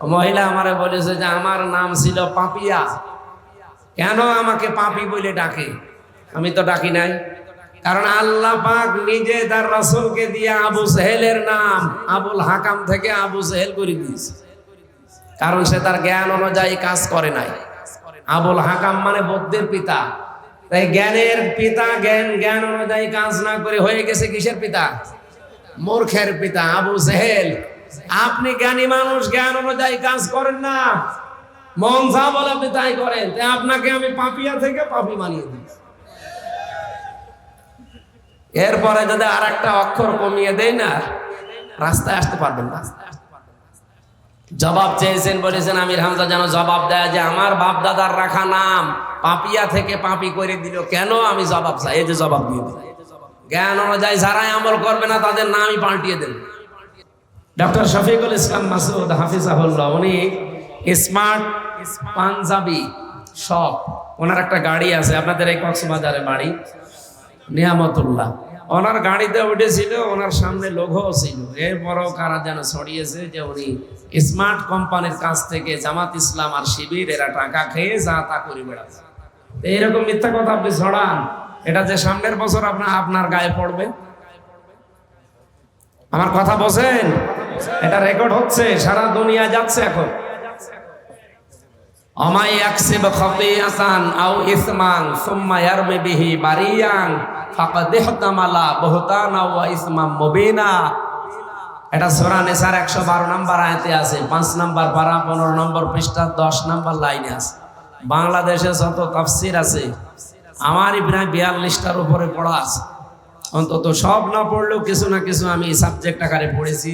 মহিলা আমারে বলেছে যে আমার নাম ছিল পাপিয়া, কেন আমাকে পাপি বলে ডাকে? আমি তো ডাকি নাই, কারণ আল্লাহ পাক নিজে তার রাসূলকে দিয়ে আবু সেহেলের নাম আবুল হাকাম থেকে আবু সেহেল করে দিয়েছে, কারণ সে তার জ্ঞান অনুযায়ী কাজ করে নাই। আবুল হাকাম মানে বুদ্ধির পিতা, তাই জ্ঞানের পিতা জ্ঞান অনুযায়ী কাজ না করে হয়ে গেছে কিসের পিতা? মূর্খের পিতা আবু সেহেল। আপনি জ্ঞানী মানুষ, জ্ঞান অনুযায়ী কাজ করেন না, মন যা বলে আপনি তাই করেন, তাই আপনাকে আমি পাপিয়া থেকে পাপি বানিয়ে দিই। এরপরে যদি আর একটা অক্ষর কমিয়ে দেয় না, রাস্তায় আসতে পারবেন না। জবাব চেয়েছেন, বলেছেন আমির হামজা যেন জবাব দেয় যে আমার বাপ দাদার রাখা নাম পাপিয়া থেকে পাপি করে দিল, কেন? আমি জবাব চাই। এই যে জবাব দিয়ে দিল। জ্ঞান অনুযায়ী যারাই আমল করবে না তাদের নামই পাল্টিয়ে দেন। ডক্টর শফিকুল ইসলাম মাসুদ হাফিজাহুল্লাহ, উনি স্মার্ট পাঞ্জাবি শপ, ওনার একটা গাড়ি আছে, আপনাদের এই কক্সবাজারে বাড়ি নিয়ামতুল্লাহ। ওনার গাড়িতে উঠেছিল, ওনার সামনে লোগো ছিল, এরপরও কারা যেন ছড়িয়েছে যে উনি স্মার্ট কোম্পানির কাছ থেকে জামাত ইসলাম আর শিবির এরা টাকা খেয়ে যা তা করে বেড়াচ্ছে। এইরকম মিথ্যা কথা আপনি ছড়ান, এটা যে সামনের বছর আপনার গায়ে পড়বে। আমার কথা বোঝেন? এটা রেকর্ড হচ্ছে, সারা দুনিয়া যাচ্ছে এখন। আমায় ইয়াকসিব খাতিআতান আও ইসমান সুম্মা ইয়ারমি বিহি বারিয়ান ফাকাদ ইহতামালা বুহতানা ওয়া ইসমান মুবিনা। এটা সূরা নিসার 112 নম্বর আয়াতে আছে, 5 নম্বর পারা 15 নম্বর পৃষ্ঠা 10 নম্বর লাইনে আছে। বাংলাদেশে যত তাফসীর আছে আমারই প্রায় 42টার উপরে পড়া আছে, অন্তত সব না পড়লেও কিছু না কিছু আমি সাবজেক্ট আকারে পড়েছি।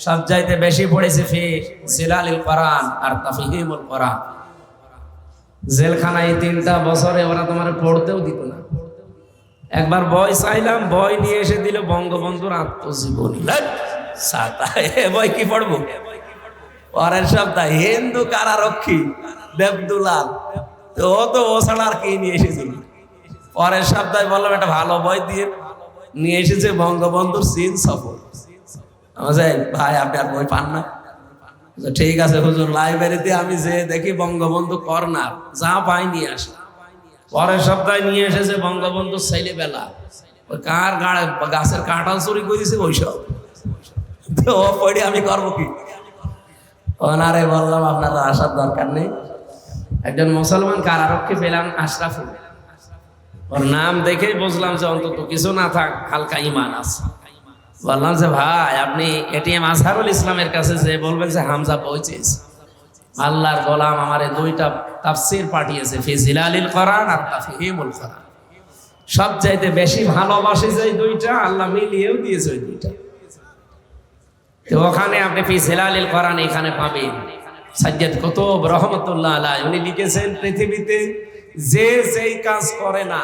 সব চাইতে বেশি পড়েছি ফি জিলালিল কোরআন আর তাফহিমুল কোরআন। জেলখানায় 3টা বছরে ওরা তোমার পড়তেও দিত না। একবার বই চাইলাম, বই নিয়ে এসে দিল বঙ্গবন্ধুর আত্মজীবনী। বই কি পড়বো? পরের সপ্তাহে হিন্দু কারারক্ষী দেবদুলাল, ও তো ও ছাড়া আর কি নিয়ে এসেছিল। পরের সপ্তাহে বললাম একটা ভালো বই দিয়ে নিয়ে এসেছে বঙ্গবন্ধুর চীন সফর। ভাই আপনি আর বই পান না? ঠিক আছে হুজুর, লাইব্রেরিতে আমি যে দেখি বঙ্গবন্ধু কর্নার, যা পাই নিয়ে আসে। পরের সপ্তাহে নিয়ে এসেছে বঙ্গবন্ধু ছেলেবেলা, ওই কার গাছের কাঁঠাল চুরি করেছে ওইসব। ও পড়ে আমি করবো কি? ওনারে বললাম আপনার আসার দরকার নেই। একজন মুসলমান কারারক্ষী পেলাম, আশরাফুল, ওর নাম দেখেই বুঝলাম যে অন্তত কিছু না থাক হালকা ইমান আছে। বললাম যে ভাই আপনি এটিএম আজহারুল ইসলামের কাছে যে বলবেন যে হামজা পৌঁছেছে, আল্লাহর গোলাম আমারে 2টা তাফসীর পাঠিয়েছে, ফি জিলালিল কোরআন আর তাফহিমুল কোরআন। সবচাইতে বেশি ভালোবাসি যে 2টা, আল্লাহ মিলিয়েও দিয়েছে ওই 2টা। তো ওখানে আপনি ফি জিলালিল কোরআন এখানে পাবেন। সাজ্জাদ কুতুব রহমাতুল্লাহ আলাইহি উনি লিখেছেন, পৃথিবীতে যে যেই কাজ করে না,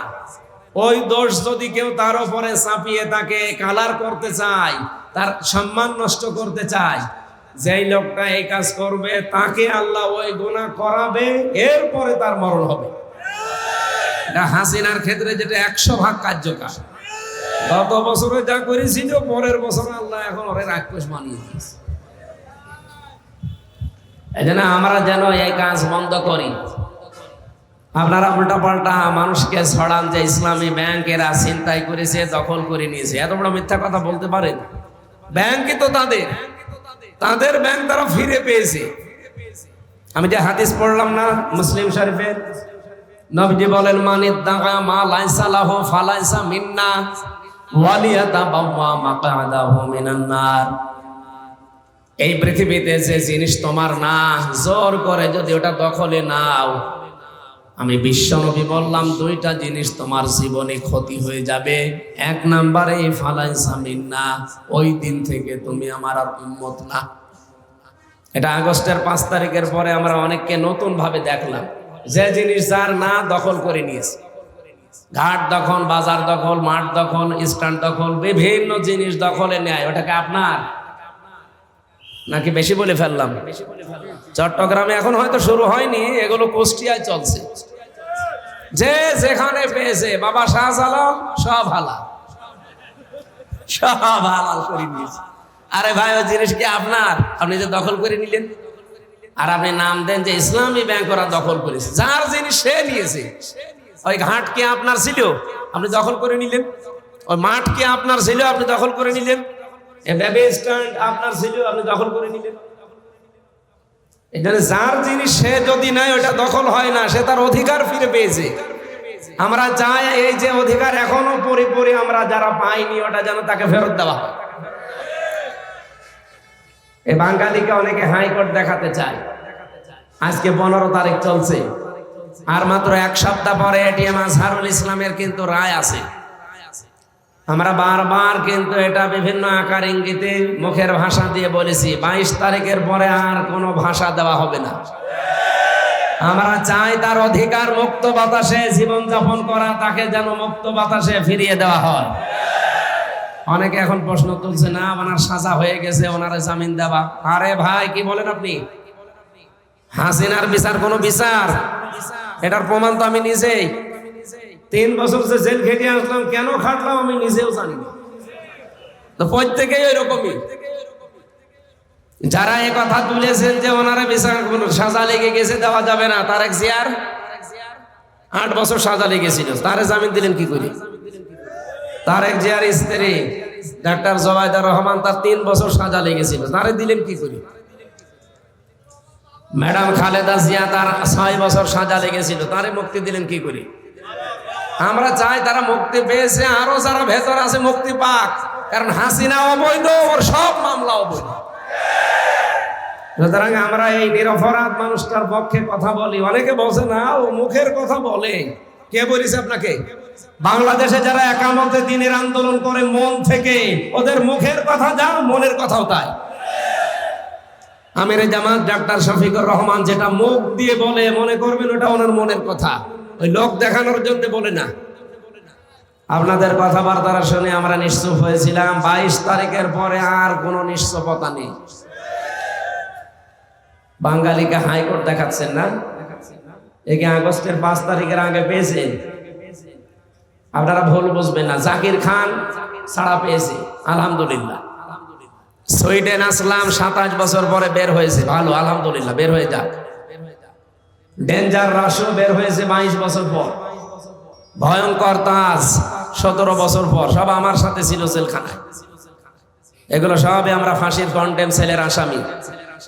ওই দোষ যদি কেউ তার উপরে চাপিয়ে তাকে কালার করতে চায়, তার সম্মান নষ্ট করতে চায়, যেই লোকটা এই কাজ করবে তাকে আল্লাহ ওই গুনাহ করাবে, এরপরে তার মরণ হবে। এটা হাসিনার ক্ষেত্রে যেটা 100 ভাগ কার্যকর। গত বছরে যা করেছিল পরের বছর আল্লাহ এখন ওরে রাক্ষস বানিয়ে দিয়েছে। এই জন্য আমরা যেন এই কাজ বন্ধ করি। আপনারা উল্টা পাল্টা মানুষকে ছড়ান যে ইসলামী ব্যাংকেরা ছিনতাই করেছে, দখল করে নিয়েছে। এত বড় মিথ্যা কথা বলতে পারেন? ব্যাংকই তো তাদের ব্যাংক তারা ফিরে পেয়েছে। আমি যে হাদিস পড়লাম না মুসলিম শরীফের, নবীজি বলেন মানিদ্দাগা মা লাইসা লাহু ফালাইসা মিন্না ওয়ালিয়াতাবাওয়া মাকআদাহু মিনান নার। এই পৃথিবীতে যে জিনিস তোমার না, জোর করে যদি ওটা দখলে নাও, আমি বিশ্বনবী বললাম 2টা জিনিস তোমার জীবনে ক্ষতি হয়ে যাবে। 1 নম্বরে ফালাইসা মিন্না, ওই দিন থেকে তুমি আমার আর উম্মত না। এটা আগস্টের 5 তারিখের পরে আমরা অনেককে নতুন ভাবে দেখলাম, যে জিনিস যার না দখল করে নিয়েছে। ঘাট দখল, বাজার দখল, মাঠ দখল, স্ট্যান্ড দখল, বিভিন্ন জিনিস দখলে নেয়। ওটাকে আপনার নাকি বেশি বলে ফেললাম? চট্টগ্রামে এখন হয়তো শুরু হয়নি, এগুলো কুষ্টিয়ায় চলছে। যে যেখানে পেয়েছে বাবা শাহজালাল সব হালাল, সব হালাল করে নিয়েছে। আরে ভাই ওই জিনিস কি আপনার? আপনি যে দখল করে নিলেন, আর আপনি নাম দেন যে ইসলামী ব্যাংক ওরা দখল করেছে, যার জিনিস সে নিয়েছে। ওই ঘাট কি আপনার ছিল, আপনি দখল করে নিলেন? ওই মাঠ কি আপনার ছিল, আপনি দখল করে নিলেন? বেবি স্ট্যান্ড আপনার ছিল, আপনি দখল করে নিলেন? এখানে যার জিনিস সে যদি নাই, ওটা দখল হয় না, সে তার অধিকার ফিরে পেয়েছে। আমরা চাই এই যে অধিকার এখনো পরিপূর্ণ আমরা যারা পাইনি, ওটা যেন তাকে ফেরত দেওয়া হয়। এই বাঙালিকে অনেকে হাইকোর্ট দেখাতে চায়। আজকে 15 তারিখ চলছে, আর মাত্র 1 সপ্তাহ পরে এটিএম আজহারুল ইসলামের কিন্তু রায় আছে। আমরা বারবার কিন্তু এটা বিভিন্ন আকার ইঙ্গিতে মুখের ভাষা দিয়ে বলেছি, 22 তারিখের পরে আর কোনো ভাষা দেওয়া হবে না। আমরা চাই তার অধিকার মুক্ত বাতাসে জীবনযাপন করা, তাকে যেন মুক্ত বাতাসে ফিরিয়ে দেওয়া হয়। অনেকে এখন প্রশ্ন তুলছে, না ওনার সাজা হয়ে গেছে, ওনার জামিন দেওয়া। আরে ভাই, কি বলেন আপনি? হাসিনার বিচার কোনো বিচার? এটার প্রমাণ তো আমি নিজেই 3 বছর যে জেল খেটে আসলাম, কেন খাটলাম আমি নিজেও জানি না। তো প্রত্যেকেই ওই রকমই। যারা এই কথা তুলেছেন যে ওনারা বিচার কোনো সাজা লেগে গেছে, দেওয়া যাবে না, তারেক জিয়ার 8 বছর সাজা লেগেছিল, তারে জামিন দিলেন কি করে? তারেক জিয়ার স্ত্রী ডাক্তার জোবাইদা রহমান, তার 3 বছর সাজা লেগেছিল, তারে দিলেন কি করে? ম্যাডাম খালেদা জিয়া, তার 6 বছর সাজা লেগেছিল, তারে মুক্তি দিলেন কি করে? আমরা চাই তারা মুক্তি পেয়েছে, আরো যারা ভেতর আছে মুক্তি পাক, কারণ হাসিনা অবৈধ, ওর সব মামলা অবৈধ। সুতরাং আমরা এই নিরপরাধ মানুষটার পক্ষে কথা বলি। অনেকে বলছে না, ও মুখের কথা বলে। কে বলেছে আপনাকে? বাংলাদেশে যারা একামতে দিনের আন্দোলন করে মন থেকে, ওদের মুখের কথা যা, মনের কথাও তাই। আমিরে জামাত ডাক্তার শফিকুর রহমান যেটা মুখ দিয়ে বলে, মনে করবেন ওটা ওনার মনের কথা, ওই লোক দেখানোর জন্য বলে না। আপনাদের কথাবার্তা শুনে আমরা নিশ্চুপ হয়েছিলাম। 22 তারিখের পরে আর কোনো নিশ্চুপতা নেই। বাঙালিকে হাইকোর্ট দেখাচ্ছেন না, একে আগস্টের 5 তারিখের আগে পেয়েছেন। আপনারা ভুল বুঝবেন না, জাকির খান ছাড়া পেয়েছে, আলহামদুলিল্লাহ। সুইডেন আসলাম 27 বছর পরে বের হয়েছে, ভালো, আলহামদুলিল্লাহ, বের হয়ে যাক। ডেঞ্জার রাশিও বের হয়েছে 22 বছর পর। ভয়ঙ্কর তাজ 17 বছর পর, সব আমার সাথে ছিল জেলখানায়। এগুলো সবই আমরা ফাঁসির কন্টেম সেলের আসামি।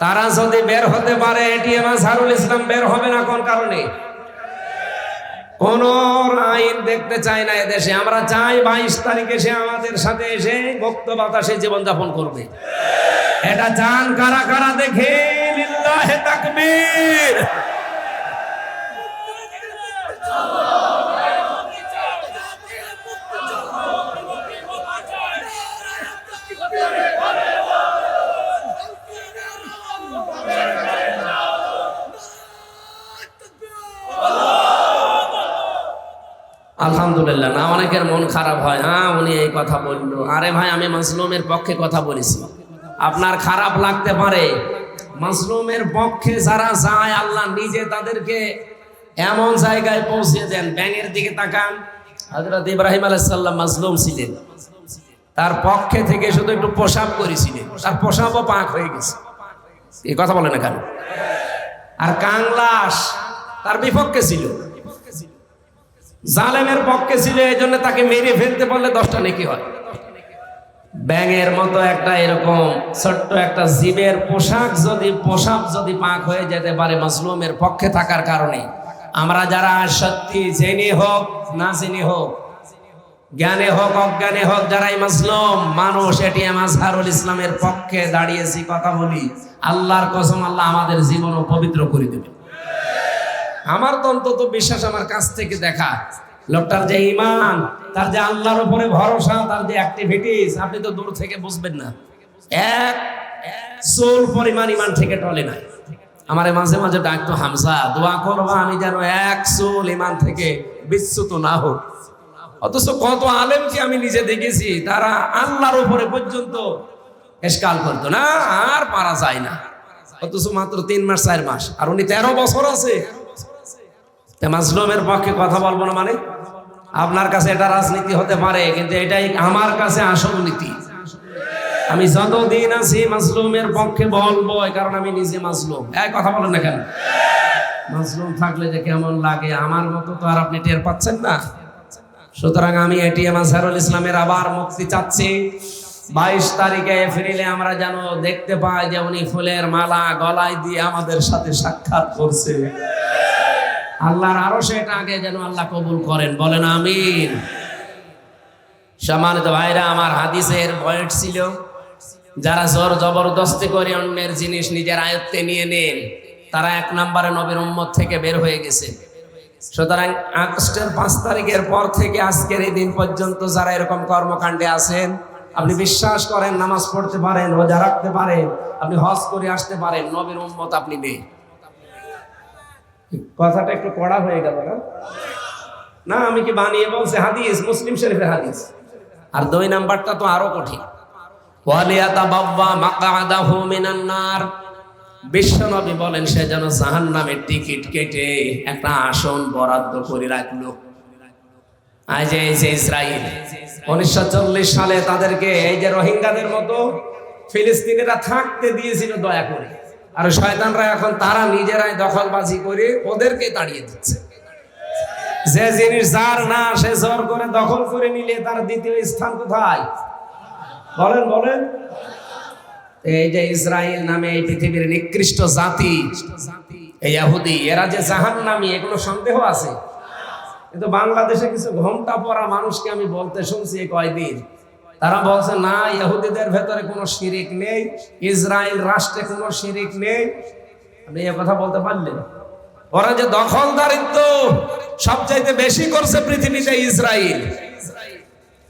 তারা যদি বের হতে পারে, এটিএম আজহারুল ইসলাম বের হবে না। কোন কারণে? কোন আইন দেখতে চাই না এদেশে। আমরা চাই 22 তারিখে সে আমাদের সাথে এসে মুক্ত বাতাসে জীবনযাপন করবে। এটা চান কারা কারা দেখে? লিল্লাহে তাকবীর। আলহামদুলিল্লাহ। না, অনেকের মন খারাপ হয়, হ্যাঁ উনি এই কথা বললো। আরে ভাই, আমি মাজলুমের পক্ষে কথা বলেছি। আপনার খারাপ লাগতে পারে, মাজলুমের পক্ষে যারা যায়, আল্লাহ নিজে তাদেরকে এমন জায়গায় পৌঁছে দেন। ব্যাঙের দিকে তাকান, হযরত ইব্রাহিম আলাইহিস সালাম মাজলুম ছিলেন, তার পক্ষে থেকে শুধু একটু পেশাব করেছিলেন, তার পেশাবও পাক হয়ে গেছে। এই কথা বলে না কেন? আর কাংলাস তার বিপক্ষে ছিল, জালেমের পক্ষে ছিল, এই জন্য তাকে মেরে ফেলতে পারলে 10টা নেকি হয়। ব্যাঙের মতো একটা এরকম ছোট্ট একটা জীবের পোশাক যদি পাক হয়ে যেতে পারে মাজলুমের পক্ষে থাকার কারণে, আমরা যারা সত্যি জেনে হোক না জেনে হোক, জ্ঞানে হোক অজ্ঞানে হোক, যারাই মাজলুম মানুষ, এটিএম আজহারুল ইসলামের পক্ষে দাঁড়িয়েছি, কথা বলি, আল্লাহর কসম, আল্লাহ আমাদের জীবনও পবিত্র করে দেবে। আমার তো অন্তত বিশ্বাস, আমার কাছ থেকে দেখা লোকটার যে ঈমান, তার যে আল্লাহর উপরে ভরসা, তার যে অ্যাক্টিভিটিস, আপনি তো দূর থেকে বুঝবেন না। এক চুল পরিমাণ ঈমান থেকে টলে নাই। আমারে মাঝে মাঝে ডাকতো, হামজা দোয়া করবা আমি যেন এক চুল ঈমান থেকে বিচ্যুত না হোক। অথচ কত আলেমকে আমি নিজে দেখেছি, তারা আল্লাহর উপরে পর্যন্ত এশকাল করতো না, আর পারা যায় না। অথচ মাত্র 3 মাস 4 মাস, আর উনি 13 বছর আছে। মাজলুমের পক্ষে কথা বলবো না মানে? আপনার কাছে এটা রাজনীতি হতে পারে, কিন্তু এটাই আমার কাছে আসল নীতি। আমি যতদিন আছি মাজলুমের পক্ষে বলবো, কারণ আমি নিজে মাজলুম। এক কথা বলেন না কেন? মাজলুম থাকলে যে কেমন লাগে, আমার মতো তো আর আপনি টের পাচ্ছেন না। সুতরাং আমি এটিএম আজহারুল ইসলামের আবার মুক্তি চাচ্ছি। 22 তারিখে এপ্রিলে আমরা যেন দেখতে পাই যে উনি ফুলের মালা গলায় দিয়ে আমাদের সাথে সাক্ষাৎ করছে। আল্লাহর আরশে এটা আগে যেন আল্লাহ কবুল করেন, বলেন আমিন। সম্মানিত ভাইরা, আমার হাদিসের পয়েন্ট ছিল, যারা জোর জবরদস্তি করে অন্যের জিনিস নিজের আয়ত্তে নিয়ে নেন, তারা 1 নম্বরে নবীর উম্মত থেকে বের হয়ে গেছে। সুতরাং আগস্টের 5 তারিখের পর থেকে আজকের এই দিন পর্যন্ত যারা এরকম কর্মকাণ্ডে আছেন, আপনি বিশ্বাস করেন, নামাজ পড়তে পারেন, রোজা রাখতে পারেন, আপনি হজ করে আসতে পারেন, নবীর উম্মত আপনি নেই। কথাটা একটু কড়া হয়ে গেল না? না, আমি কি বানিয়ে বলছি? হাদিস, মুসলিম শরীফের হাদিস। আর 2 নাম্বারটা তো আরো কঠিন, ওয়ালিয়াতাবাওয়া মাকআদাহু মিনান নার। বিশ্বনবী বলেন সে যেন জাহান্নামের টিকিট কেটে একটা আসন বরাদ্দ করে রাখলো। আজ এই যে ইসরায়েল 1940 সালে তাদেরকে এই যে রোহিঙ্গাদের মতো ফিলিস্তিনিরা থাকতে দিয়েছিল দয়া করে, আর শয়তানরা এখন তারা নিজেরাই দখলবাজি করে ওদেরকে তাড়িয়ে দিচ্ছে। যে জিনিস যার না, সে জোর করে দখল করে নিলে তার দ্বিতীয় স্থান কোথায়? বলেন বলেন। এই যে ইসরায়েল নামে এই পৃথিবীর নিকৃষ্ট জাতি, এই ইহুদি, এরা যে জাহান্নামী, এগুলো সন্দেহ আছে। কিন্তু বাংলাদেশে কিছু ঘোমটা পরা মানুষকে আমি বলতে শুনছি কয়দিন, তারা বলছে না, ইহুদিদের ভেতরে কোনো শিরিক নেই, ইসরায়েল রাষ্ট্রে কোনো শিরিক নেই। আপনি এ কথা বলতে পারলেন? ওরা যে দখলদারিত্ব সবচাইতে বেশি করছে পৃথিবীতে ইসরায়েল,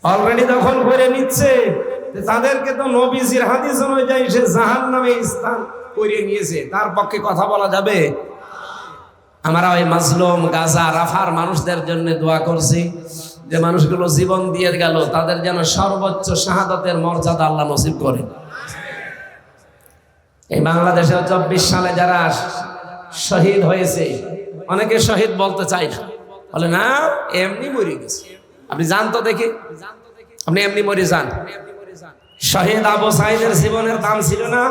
অলরেডি দখল করে নিচ্ছে। তাদেরকে তো নবীজির হাদিস অনুযায়ী সে জাহান্নামে স্থান করে নিয়েছে, তার পক্ষে কথা বলা যাবে? আমরা ওই মাজলুম গাজা রাফার মানুষদের জন্য দোয়া করছি, যে মানুষগুলো জীবন দিয়ে গেল, তাদের যেন সর্বোচ্চ শাহাদাতের মর্যাদা আল্লাহ নসিব করেন। এই বাংলাদেশে 24 সালে যারা শহীদ হয়েছে, অনেকে শহীদ বলতে চায় না, বলে না এমনি মরে গেছে। আপনি জান তো দেখি, আপনি এমনি মরে যান। শহীদ আবু সাইদের জীবনের দাম ছিল না?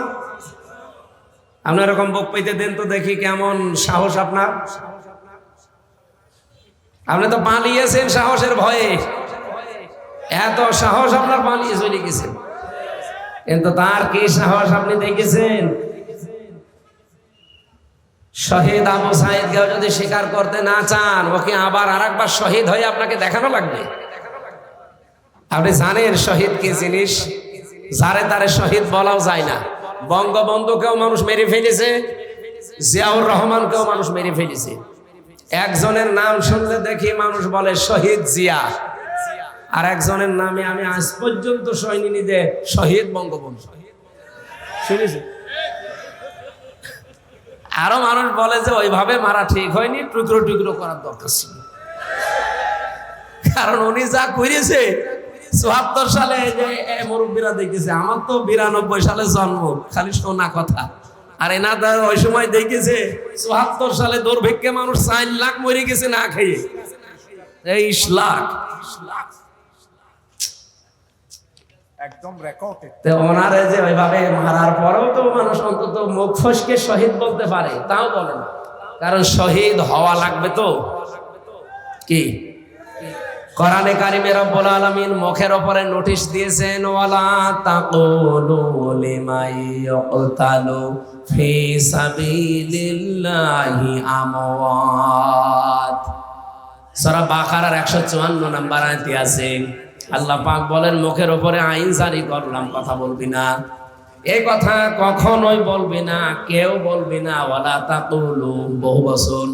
আপনি এরকম বুক পেতে দেন তো দেখি কেমন সাহস আপনার। আপনি তো পালিয়েছেন সাহসের ভয়ে, এত সাহস আপনার পালিয়ে চলে গেছেন, কিন্তু তার কি সাহস আপনি দেখেছেন? শহীদ আবু সাইদকেও যদি স্বীকার করতে না চান, ওকে আবার আরেকবার শহীদ হয়ে আপনাকে দেখানো লাগবে। আপনি জানেন শহীদ কি জিনিস? যারে তারে শহীদ বলাও যায় না। বঙ্গবন্ধুকেও মানুষ মেরে ফেলেছে, জিয়াউর রহমানকেও মানুষ মেরে ফেলেছে। একজনের নাম শুনলে দেখি মানুষ বলে শহীদ জিয়া, আর একজনের নামে আমি আজ পর্যন্ত শুনিনি যে শহীদ বঙ্গবন্ধু। শুনেছি? আরো মানুষ বলে যে ওইভাবে মারা ঠিক হয়নি, টুকরো টুকরো করার দরকার ছিল। কারণ উনি যা করেছে ৭৪ সালে যে মুরব্বীরা দেখেছে, আমার তো ৯২ সালে জন্ম, খালি শোনা কথা। আর এনাদের ওই সময় দেখেছে ৭৪ সালে দুর্ভিক্ষে মানুষ ৪ লাখ মরে গেছে না খেয়ে, ২৩ লাখ। একদম রেকর্ডেড। তো ওনারে যে ওইভাবে মারার পরেও তো মানুষ অন্তত মুখ ফসকে শহীদ বলতে পারে, তাও বলে না। কারণ শহীদ হওয়া লাগবে তো। কি কোরআনে কারিমে রব্বুল আলামিন মুখের উপরে নোটিশ দিয়েছেন, ওয়ালা তাকুলু লিমাই ইয়াকতালু ফি সাবিলিল্লাহি আমওয়াত। সূরা বাকারার 154 নম্বর আয়াতে আছে, আল্লাহ পাক বলেন মুখের উপরে আইন জারি করলাম, কথা বলবি না। এই কথা কখনোই বলবি না, কেউ বলবি না। ওয়ালা তাকুলু, বহু বচন।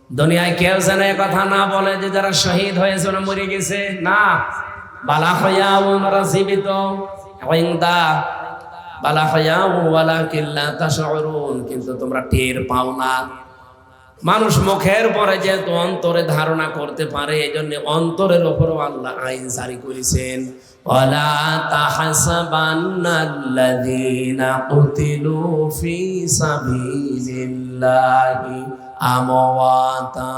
দুনিয়ায় কেউ যেন এ কথা না বলে যে যারা শহীদ হয়েছে ওরা মরে গেছে, না। বালা হয়াও, ওরা জীবিত, বালা হয়াও ওয়ালাকিন লা তাশউরুন, কিন্তু তোমরা টের পাও না। মানুষ মুখের পরে যেহেতু অন্তরে ধারণা করতে পারে, এই জন্য অন্তরের উপরও আল্লাহ আইন জারি করেছেন। ওয়ালা তাহসাবান্নাল্লাযীনা কুতিলু ফি সাবিলিল্লাহি আমওয়াতা।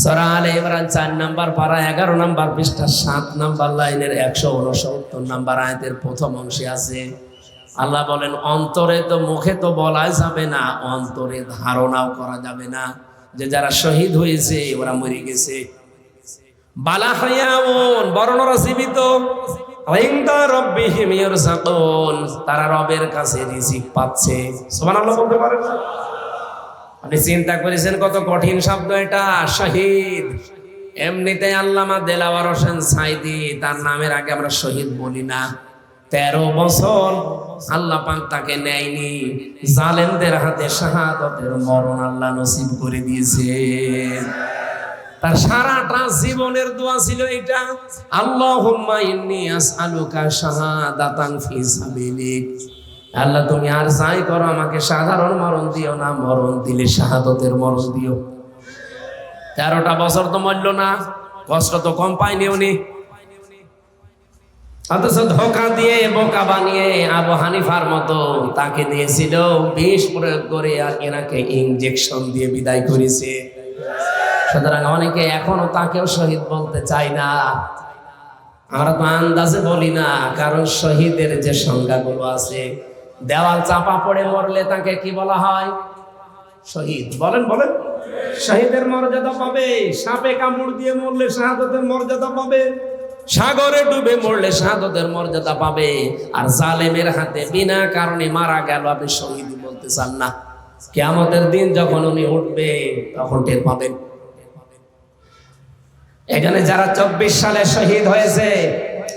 সূরা আলে ইমরান 4 নাম্বার পারা 11 নাম্বার পৃষ্ঠা 7 নাম্বার লাইনের 169 নাম্বার আয়াতের প্রথম অংশে আছে আল্লাহ বলেন, অন্তরে তো মুখে তো বলা যাবে না, অন্তরে ধারণাও করা যাবে না যে যারা শহীদ হয়েছে ওরা মরে গেছে। বালা হায়াউন, বরং ওরা জীবিত। ইনদা রাব্বিহিম ইয়ারযাকুন, তারা রবের কাছে রিজিক পাচ্ছে। সুবহানাল্লাহ বলতে পারেন না? আপনি চিন্তা করেছেন কত কঠিন শব্দ এটা, শহীদ। এমনিতে আল্লামা দেলাওয়ার হোসেন সাইদি, তার নামের আগে আমরা শহীদ বলি না। 13 বছর আল্লাহ পাক তাকে নেয়নি, জালেমদের হাতে শাহাদাতের মরণ আল্লাহ নসিব করে দিয়েছে। তার সারাটা জীবনের দোয়া ছিল এটা, আল্লাহুম্মা ইন্নী আসআলুকা শাহাদাতান ফি সাবিলিক। আল্লাহ তুমি আর যাই করো আমাকে সাধারণ মরণ দিও না, মরণ দিলে শাহাদাতের মরণ দিও। 13টা বছর তো মরল না, কষ্ট তো কম পায়নি উনি। অথচ ধোঁকা দিয়ে বোকা বানিয়ে আবু হানিফার মতো তাকে দিয়েছিল বিষ প্রয়োগ করে, আর এনাকে ইনজেকশন দিয়ে বিদায় করেছে। সুতরাং অনেকে এখনো তাকেও শহীদ বলতে চায় না। আমরা তো আন্দাজে বলি না, কারণ শহীদের যে সংজ্ঞাগুলো আছে, দেওয়াল চাপা পড়ে মরলে তাকে কি বলা হয়? শহীদ। বলেন বলেন, শহীদের মর্যাদা পাবে। সাপে কামড় দিয়ে মরলে শাহাদাতের মর্যাদা পাবে, সাগরে ডুবে মরলে শাহাদাতের মর্যাদা পাবে। আর জালেমের হাতে বিনা কারণে মারা গেল, আপনি শহীদ বলতে চান না। কিয়ামতের দিন যখন উনি উঠবে তখন টের পাবেন। এখানে যারা 24 সালে শহীদ হয়েছে,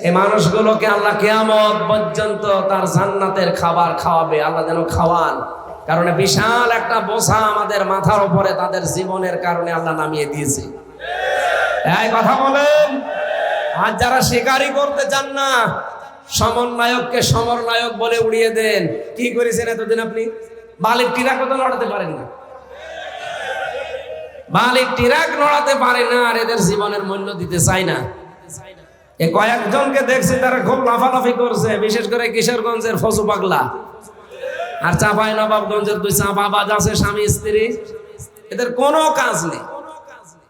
এই মানুষগুলোকে আল্লাহ কিয়ামত পর্যন্ত তার জান্নাতের খাবার খাওয়াবে। আল্লাহ যেন খাওয়ান, কারণ বিশাল একটা বোঝা আমাদের মাথার উপরে তাদের জীবনের কারণে আল্লাহ নামিয়ে দিয়েছে। এই কথা বলেন। আর যারা শিকারি করতে চান না, সমন্বয়ককে সমরনায়ক বলে উড়িয়ে দেন। কি করেছেন এতদিন আপনি? বালির টিরাক তো লড়াতে পারেন না, বালির টিরাক লড়াতে পারে না, আর এদের জীবনের মূল্য দিতে চায় না। এই কয়েকজনকে দেখছি তারা খুব লাফালাফি করছে, বিশেষ করে কিশোরগঞ্জের ফজু পাগলা আর চাঁপাই নবাবগঞ্জের 2 চাঁপাবাজ আছে স্বামী স্ত্রী। এদের কোনো কাজ নেই,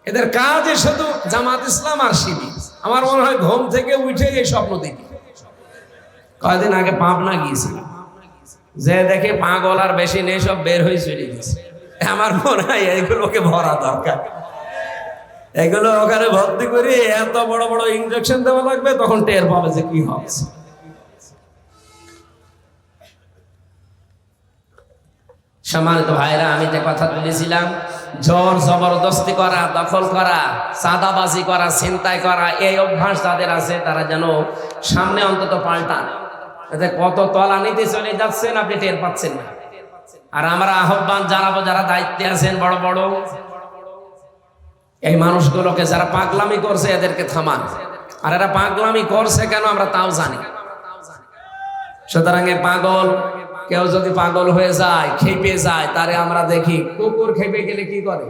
এদের কাজে শুধু জামাত ইসলাম আর শিবির। আমার মনে হয় ঘুম থেকে উঠে এই স্বপ্ন দেখি। কয়েকদিন আগে পাবনা গিয়েছিল, যে দেখে পাগল আর বেশি নেই, সব বের হয়ে চলে গেছে। আমার মনে হয় এগুলোকে ভরা দরকার, এগুলো ওখানে ভর্তি করে এত বড় বড় ইনজেকশন দেওয়া লাগবে, তখন টের পাবে যে কি হচ্ছে। সম্মানিত ভাইরা, আমি যে কথা বলেছিলাম, জোর জবরদস্তি করা, দখল করা, চাঁদাবাজি করা, ছিনতাই করা, এই অভ্যাস যাদের আছে তারা যেন সামনে অন্তত পাল্টান। এতে কত তলানিতে চলে যাচ্ছেন আপনি টের পাচ্ছেন না। আর আমরা আহ্বান জানাবো, যারা দায়িত্বে আছেন বড় বড়, এই মানুষগুলোকে যারা পাগলামি করছে এদেরকে থামান। আর এরা পাগলামি করছে কেন আমরা তাও জানি। সুতরাং পাগল, কেউ যদি পাগল হয়ে যায়, খেপে যায়, তারে আমরা দেখি কুকুর খেপে গেলে কি করে,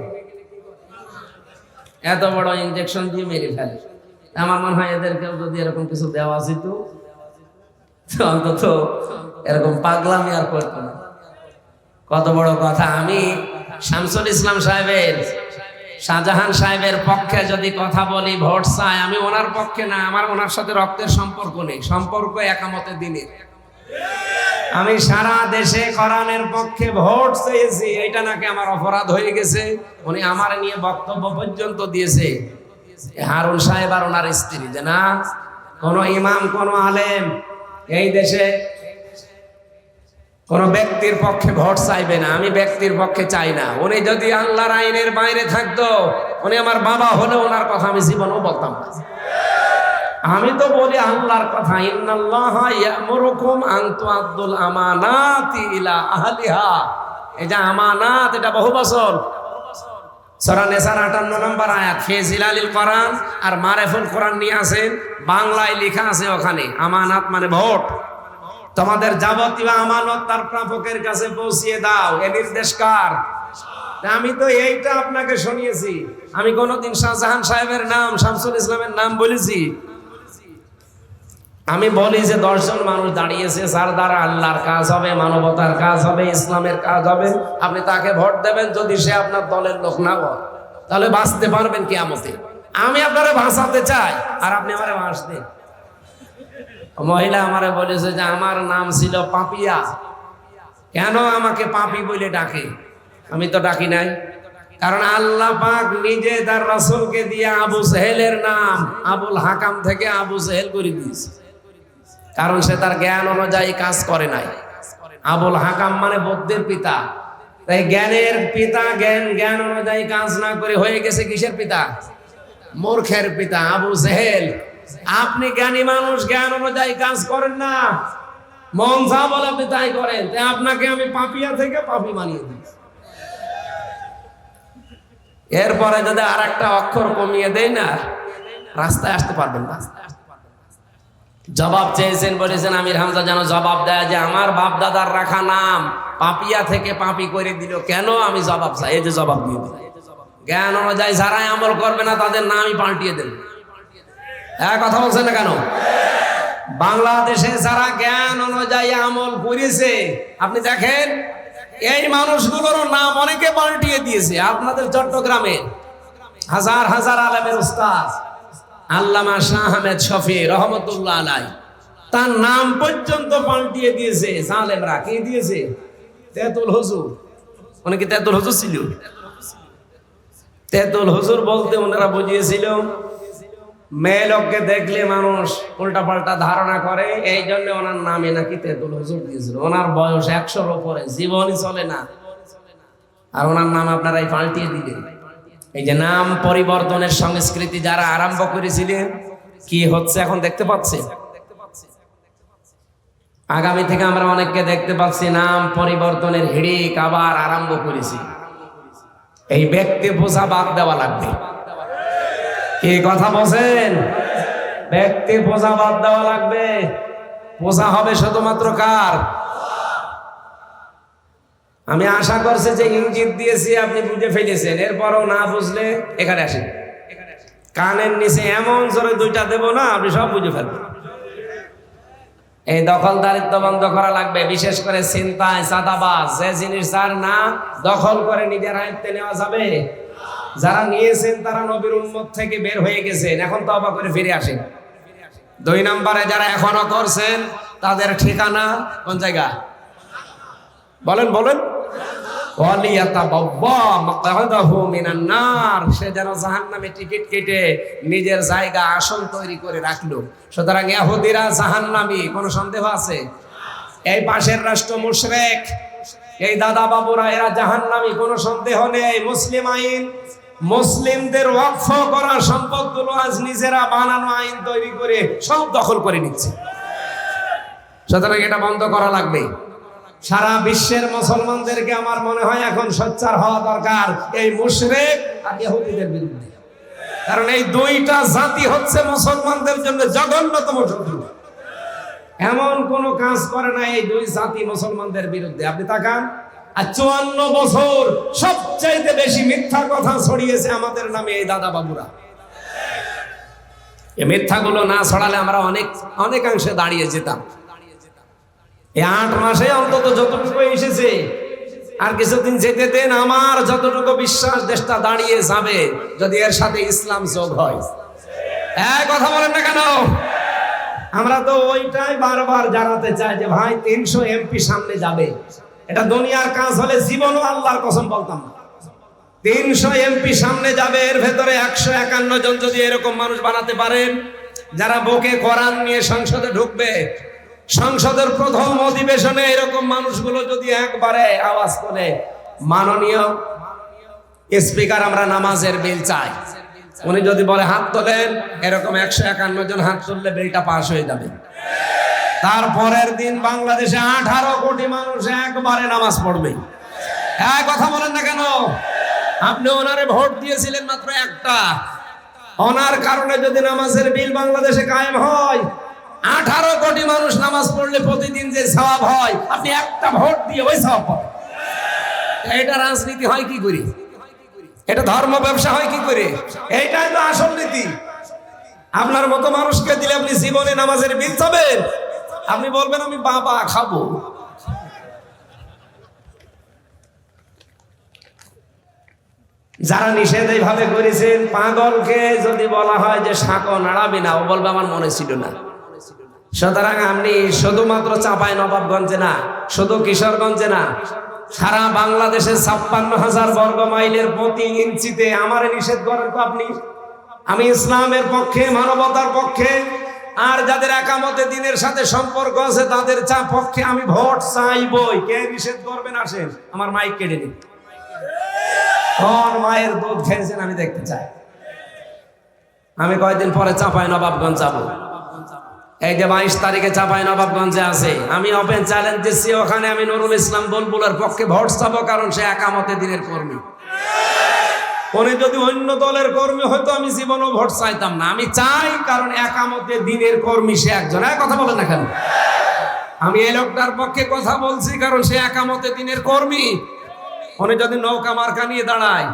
এত বড় ইনজেকশন দিয়ে মেরে ফেলে। আমার মনে হয় এদেরকেও যদি এরকম কিছু দেওয়া যেত, অন্তত এরকম পাগলামি আর করতো না। কত বড় কথা। আমি শামসুল ইসলাম সাহেবের, শাহজাহান সাহেবের পক্ষে যদি কথা বলি, ভোট চাই, আমি ওনার পক্ষে না, আমার ওনার সাথে রক্তের সম্পর্ক নেই, সম্পর্ক একামতের দিনের। আমি সারা দেশে কোরআনের পক্ষে ভোট চেয়েছি, এটা নাকি আমার অপরাধ হয়ে গেছে। উনি আমার নিয়ে বক্তব্য পর্যন্ত দিয়েছে, হারুন সাহেব আর ওনার স্ত্রী, যে না, কোন ইমাম, কোন আলেম এই দেশে কোন ব্যক্তির পক্ষে ভোট চাইবে না। আমি ব্যক্তির পক্ষে চাই না। উনি যদি আল্লাহর আইনের বাইরে থাকতো, উনি আমার বাবা হলে ওনার কথা আমি জীবনেও বলতাম না। আমি তো বলি আল্লাহর কথা, ইন্নাল্লাহা ইয়ামুরুকুম আন তুআদ্দুল আমানাতি ইলা আহলিহা। এই যে আমানাত, এটা বহু বছর সূরা নিসার 58 নম্বর আয়াত, ফি জিলালিল কোরআন আর মারিফুল কোরআন নিয়ে আসেন, বাংলায় লেখা আছে ওখানে, আমানাত মানে ভোট। তোমাদের যাবতীয় আমানত তার প্রাপকের কাছে পৌঁছিয়ে দাও, এ নির্দেশ কার? আমি তো এইটা আপনাকে শুনিয়েছি। আমি কোনদিন শাহজাহান সাহেবের নাম, শামসুল ইসলামের নাম বলেছি? আমি বলি যে 10 জন মানুষ দাঁড়িয়েছে, যার দ্বারা আল্লাহর কাজ হবে, মানবতার কাজ হবে, ইসলামের কাজ হবে, আপনি তাকে ভোট দেবেন যদি সে আপনার দলের লোক না হয়। তাহলে বাঁচতে পারবেন কিয়ামতে। আমি আপনারে ভাসাতে চাই আর আপনি আমারে ভাস দেন। মহিলা আমারে বলেছে যে আমার নাম ছিল পাপিয়া, কেন আমাকে পাপী বলে ডাকে? আমি তো ডাকি নাই, কারণ আল্লাহ পাক নিজে তার রাসূলকে দিয়ে আবু সেহেলের নাম আবুল হাকাম থেকে আবু সেহেল করে দিয়েছে, কারণ সে তার জ্ঞান অনুযায়ী কাজ করে নাই। আবুল হাকাম মানে বুদ্ধির পিতা, তাই জ্ঞানের পিতা জ্ঞান অনুযায়ী কাজ না করে হয়ে গেছে কিসের পিতা? মূর্খের পিতা আবু সেহেল। আপনি জ্ঞানী মানুষ, জ্ঞান অনুযায়ী কাজ করেন না, মন যা বলে আপনি তাই করেন, তাই আপনাকে আমি পাপিয়া থেকে পাপী বানিয়ে দিই। এরপরে যদি আর একটা অক্ষর কমিয়ে দেয় না, রাস্তায় আসতে পারবেন না। জবাব চেয়েছেন, বলেছেন আমির হামজা যেন জবাব দেয় যে আমার বাপ দাদার রাখা নাম পাপিয়া থেকে পাপী করে দিল কেন, আমি জবাব চাই। এই যে জবাব দিয়ে দিল, জ্ঞান অনুযায়ী যারাই আমল করবে না তাদের নামই পাল্টিয়ে দেবে। হ্যাঁ, কথা বলছেন না কেন? বাংলাদেশে যারা জ্ঞান অনুযায়ী আমল করেছে, আপনি দেখেন এই মানুষগুলোর নাম অনেকে পাল্টিয়ে দিয়েছে। আপনাদের চট্টগ্রামে হাজার হাজার আলেমের উস্তাদ আল্লামা শাহ আহমেদ শফি রহমতুল্লাহ আলাই, তার নাম পর্যন্ত পাল্টিয়ে দিয়েছে জালেমরা। কে দিয়েছে? তেতুল হুজুর। অনেকে তেতুল হুজুর ছিল। তেতুল হুজুর বলতে ওনারা বুঝিয়েছিল মেয়ে লোককে দেখলে মানুষ উল্টা পাল্টা ধারণা করে, এই জন্য ওনার নামে নাকি তেতুল হুজুর দিয়েছিল। ওনার বয়স 100-র উপরে, জীবনই চলে না, আর ওনার নাম আপনারা এই পাল্টিয়ে দিলেন। এই যে নাম পরিবর্তনের সংস্কৃতি যারা আরম্ভ করেছিলেন, কি হচ্ছে এখন দেখতে পাচ্ছি। আগামী থেকে আমরা অনেককে দেখতে পাচ্ছি নাম পরিবর্তনের হিড়িক আবার আরম্ভ করেছি। এই ব্যক্তি পূজা বাদ দেওয়া লাগবে। কি কথা বলেন? ব্যক্তি পূজা বাদ দেওয়া লাগবে। পূজা হবে শুধুমাত্র কার? আমি আশা করছি যে ইঙ্গিত দিয়েছি আপনি বুঝে ফেলেছেন। এরপরও না বুঝলে এখানে আসেন, কানের নিচে এমন জোরে দুইটা দেব না, আপনি সব বুঝে ফেলবেন। এই দখলদারিত্ব বন্ধ করা লাগবে, বিশেষ করে চিন্তায় চাঁদাবাজ। যে জিনিস যার না দখল করে নিজের আয়ত্তে নেওয়া যাবে। যারা নিয়েছেন তারা নবীর উম্মত থেকে বের হয়ে গেছেন, এখন তওবা করে ফিরে আসেন। 2 নম্বরে যারা এখনো করছেন তাদের ঠিকানা কোন জায়গা? বলেন বলেন। সে যেন জাহান্নামে টিকিট কেটে নিজের জায়গা আসন তৈরি করে রাখলো। সুতরাং ইহুদিরা জাহান্নামী, কোনো সন্দেহ আছে? এই পাশের রাষ্ট্র মুশরিক, এই দাদা বাবুরা এরা জাহান্নামী, কোনো সন্দেহ নেই। মুসলিম আইন, মুসলিমদের ওয়াকফ করা সম্পদগুলো আজ নিজেরা বানানো আইন তৈরি করে সব দখল করে নিচ্ছে। সুতরাং এটা বন্ধ করা লাগবে। সারা বিশ্বের মুসলমানদেরকে আমার মনে হয় এখন সোচ্চার হওয়া দরকার এই মুশরিক আর ইহুদিদের বিরুদ্ধে। কারণ এই দুইটা জাতি হচ্ছে মুসলমানদের জন্য জঘন্যতম শত্রু। এমন কোন কাজ করে না এই দুই জাতি মুসলমানদের বিরুদ্ধে। আপনি তাকান, আর 54 বছর সবচাইতে বেশি মিথ্যা কথা ছড়িয়েছে আমাদের নামে এই দাদা বাবুরা। এই মিথ্যাগুলো না ছড়ালে আমরা অনেকাংশে দাঁড়িয়ে যেতাম। এই 8 মাসে অন্তত যতটুকু এসেছে, আর কিছুদিন যেতে দেন, আমার যতটুকু বিশ্বাস দেশটা দাঁড়িয়ে যাবে যদি এর সাথে ইসলাম যোগ হয়। এক কথা বলেন না কেন? আমরা তো ওইটাই বারবার জানাতে চাই যে ভাই 300 এমপি সামনে যাবে, এটা দুনিয়ার কাজ হলে জীবনও আল্লাহর কসম বলতাম না। 300 এমপি সামনে যাবে, এর ভেতরে 151 জন যদি এরকম মানুষ বানাতে পারেন যারা বুকে কোরআন নিয়ে সংসদে ঢুকবে, সংসদের প্রথম অধিবেশনে এরকম মানুষগুলো যদি একবারে আওয়াজ করে মাননীয় স্পিকার আমরা নামাজের বিল চাই, উনি যদি বলে হাত তোলেন, এরকম 151 জন হাত তুললে বিলটা পাস হয়ে যাবে। তারপরের দিন বাংলাদেশে 18 কোটি মানুষ একবারে নামাজ পড়বে। এক কথা বলেন না কেন? আপনি ওনারে ভোট দিয়েছিলেন মাত্র একটা, ওনার কারণে যদি নামাজের বিল বাংলাদেশে কায়েম হয়, 18 কোটি মানুষ নামাজ পড়লে প্রতিদিন যে সওয়াব হয়, আপনি একটা ভোট দিয়ে ওই সওয়াব পাবেন। এটা রাজনীতি হয় কি করে? এটা ধর্ম ব্যবসা হয় কি করে? এইটাই তো আসল নীতি। আপনার মতো মানুষকে দিলে আপনি জীবনে নামাজের বিল পাবেন, আপনি বলবেন আমি বাবা খাবো। যারা নিষেধ এইভাবে করেছেন, পাগলকে যদি বলা হয় যে শাঁখো নাড়াবি না, ও বলবে আমার মনে ছিল না। সুতরাং আপনি শুধুমাত্র চাঁপাই নবাবগঞ্জে না, শুধু কিশোরগঞ্জে না, সারা বাংলাদেশে 56,000 বর্গ মাইলের প্রতি ইঞ্চিতে আমার নিষেধ করেন তো আপনি। আমি ইসলামের পক্ষে, মানবতার পক্ষে, আর যাদের একামতে দিনের সাথে সম্পর্ক আছে তাদের পক্ষে আমি ভোট চাইবই। কে নিষেধ করবেন আসেন, আমার মাইক কেটে নিন। কোন মায়ের দুধ খেয়েছেন আমি দেখতে চাই। আমি কয়েকদিন পরে চাঁপাই নবাবগঞ্জ যাবো। এই যে 22 তারিখে চাঁপাই নবাবগঞ্জে আছে, আমি ওপেন চ্যালেঞ্জ দিচ্ছি, ওখানে আমি নুরুল ইসলাম বুলবুলের পক্ষে ভোট চাবো, কারণ সে একামতে দিনের কর্মী। উনি যদি অন্য দলের কর্মী হয়তো আমি জীবনও ভোট চাইতাম না। আমি চাই কারণ একামতে দিনের কর্মী সে একজন। কথা বলেন না কেন? আমি এই লোকটার পক্ষে কথা বলছি কারণ সে একামতে দিনের কর্মী। উনি যদি নৌকা মার্কা নিয়ে দাঁড়ায়,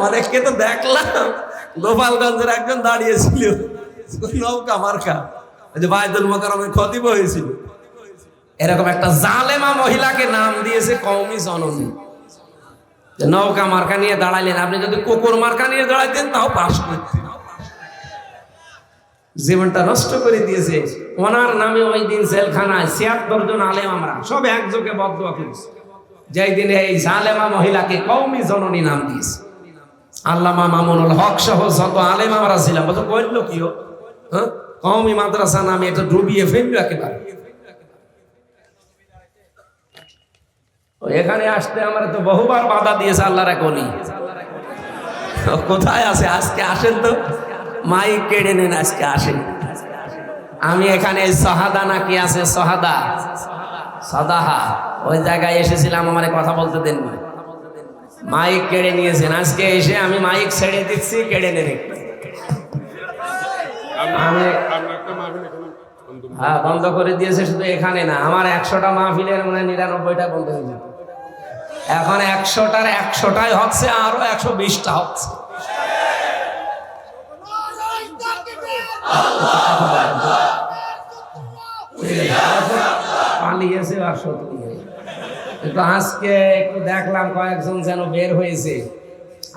অনেককে তো দেখলাম, গোপালগঞ্জের একজন দাঁড়িয়েছিল নৌকা মার্কা, যে বাইতুল মোকাররমের খতিব হয়েছিল, এরকম একটা জালেমা মহিলাকে নাম দিয়েছে কওমি জননী। নৌকা মার্কা নিয়ে দাঁড়াইলেন, আপনি যদি কুকুর মার্কা নিয়ে দাঁড়াইতেন তাও পাস করতেন। জীবনটা নষ্ট করে দিয়েছে। ওনার নামে ওই দিন জেলখানায় 76 জন আলেম আমরা সব একযোগে বদদুয়া করেছি, যেই দিনে এই জালেমা মহিলাকে কওমি জননী নাম দিয়েছে। আল্লামা মামুনুল হক সহ যত আলেম আমরা ছিলাম, বলতো কইল কি কওমি মাদ্রাসা নামে এটা ডুবিয়ে ফেললো একেবারে। এখানে আসতে আমার তো বহুবার বাধা দিয়েছে আল্লাহর এক ওলি। কোথায় আছে? আজকে আসেন তো, মাইক কেড়ে নেন, আজকে আসেন। আমি এখানে সহাদা নাকি আছে, সহাদা সদাহা, ওই জায়গায় এসেছিলাম, আমার কথা বলতে দেন না, মাইক কেড়ে নিয়েছেন। আজকে এসে আমি মাইক ছেড়ে দিচ্ছি, কেড়ে নেন। হ্যাঁ, বন্ধ করে দিয়েছে। শুধু এখানে না, আমার 100টা মাহফিলের মানে 99টা বন্ধ হয়ে যেত। এখন 100টার 100টাই হচ্ছে, আরো 120টা হচ্ছে। পালিয়েছে আর সত্যি। কিন্তু আজকে একটু দেখলাম কয়েকজন যেন বের হয়েছে,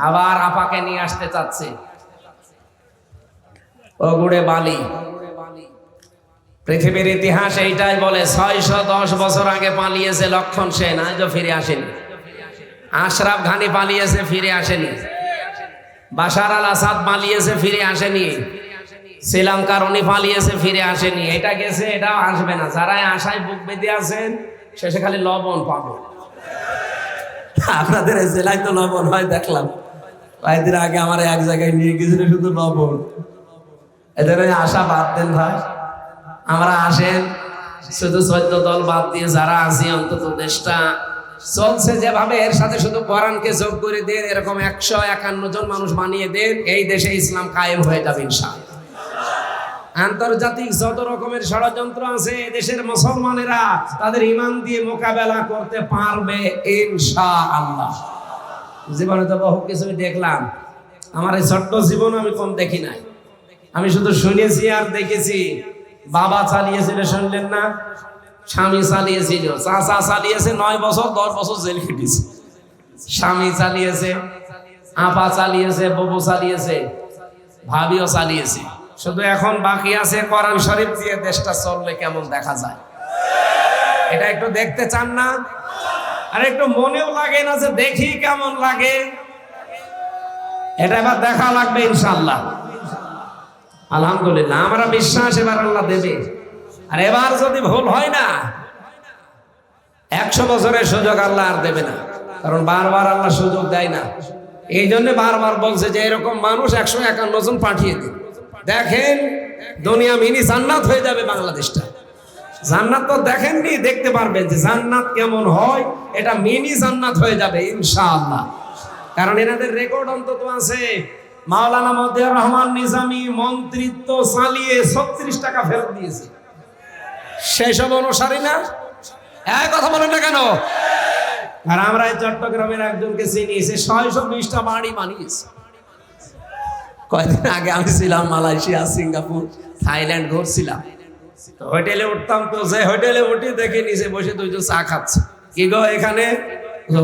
আবার আপাকে নিয়ে আসতে চাচ্ছে। ওগুড়ে বালি। পৃথিবীর ইতিহাস এইটাই বলে, 610 বছর আগে পালিয়েছে লক্ষণ সেন, আজও ফিরে আসেনি। আশরাফ ঘানি পালিয়েছে, ফিরে আসেনি। বাশার আল আসাদ পালিয়েছে, ফিরে আসেনি। শ্রীলঙ্কার উনি পালিয়েছে, ফিরে আসেনি। এটা গেছে, এটাও আসবে না। যারাই আশায় বুক বেঁধে আছেন, শেষে খালি লবণ পাবো। আপনাদের এই জেলায় তো লবণ হয় দেখলাম, কয়েকদিন আগে আমার এক জায়গায় নিয়ে গেছিল, শুধু লবণ। এদের আশা বাদ দেন ভাই, আমরা আসেন, শুধু 14 দল বাদ দিয়ে যারা আছি, অন্তত দেশটা চলছে যেভাবে, এর সাথে শুধু কোরআনকে যোগ করে দেন, এরকম 151 জন মানুষ বানিয়ে দেন, এই দেশে ইসলাম কায়েম হয়ে যাবে ইনশাআল্লাহ। আন্তর্জাতিক যত রকমের ষড়যন্ত্র আছে, দেশের মুসলমানেরা তাদের ঈমান দিয়ে মোকাবেলা করতে পারবে ইনশাআল্লাহ। জীবনে তো বহু কিছু দেখলাম, আমার এই ছোট্ট জীবন আমি কম দেখি নাই। আমি শুধু শুনেছি আর দেখেছি। বাবা চালিয়েছিল, শুনলেন না? স্বামী চালিয়েছিল, চাচা চালিয়েছে, 9 বছর 10 বছর জেল খেটেছে। স্বামী চালিয়েছে, আপা চালিয়েছে, ববু চালিয়েছে, ভাবিও চালিয়েছে। শুধু এখন বাকি আছে কোরআন শরীফ দিয়ে দেশটা চললে কেমন দেখা যায়। এটা একটু দেখতে চান না? আর একটু মনেও লাগে না যে দেখি কেমন লাগে? এটা এবার দেখা লাগবে ইনশাআল্লাহ। আলহামদুলিল্লাহ, আমরা বিশ্বাস এবার আল্লাহ দেবে। আর এবার যদি ভুল হয় না, 100 বছরের সুযোগ আল্লাহ আর দেবে না, কারণ বারবার আল্লাহ সুযোগ দেয় না। এই জন্য বারবার বলছে যে এরকম মানুষ 151 জন পাঠিয়ে দিন, দেখেন দুনিয়া মিনি জান্নাত হয়ে যাবে বাংলাদেশটা। জান্নাত তো দেখেননি, দেখতে পারবেন যে জান্নাত কেমন হয়, এটা মিনি জান্নাত হয়ে যাবে ইনশাআল্লাহ। কারণ এনাদের রেকর্ড অন্তত আছে, মাওলানা মতিউর রহমান নিজামী মন্ত্রিত্ব চালিয়ে 36 টাকা ফেরত দিয়েছে। সেসব অনুসারী না? এক কথা বলেন না কেন? আর আমরা এই চট্টগ্রামের একজনকে চিনি, সে 620টা বাড়ি বানিয়েছে। কয়েকদিন আগে আমি ছিলাম মালয়েশিয়া, সিঙ্গাপুর, থাইল্যান্ড ঘুরছিলাম। তো হোটেলে উঠতাম, তো যে হোটেলে উঠি দেখি নিচে বসে 2 জন চা খাচ্ছে। কি গো এখানে?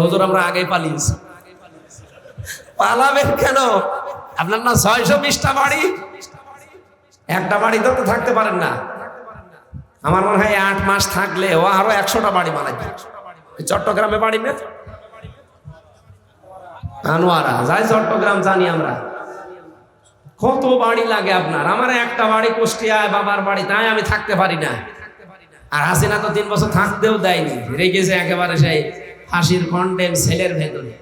হুজুর আমরা আগেই পালিয়েছি। পালাবেন কেন? আপনার না 620টা বাড়ি, একটা বাড়িতে তো থাকতে পারেন না। আমার মনে হয় 8 মাস থাকলে ও আরো 100টা বাড়ি বানাইবে। চট্টগ্রামে বাড়ি না, আনোয়ারা যাই চট্টগ্রাম জানি আমরা, কত বাড়ি লাগে আপনার। আমার একটা বাড়ি কুষ্টিয়ায় বাবার বাড়ি, তাই আমি থাকতে পারি না। আর হাসিনা তো 3 বছর থাকতেও দেয়নি, রেখেছে একেবারে সেই ফাঁসির কন্ডেম সেলের ভেতরে।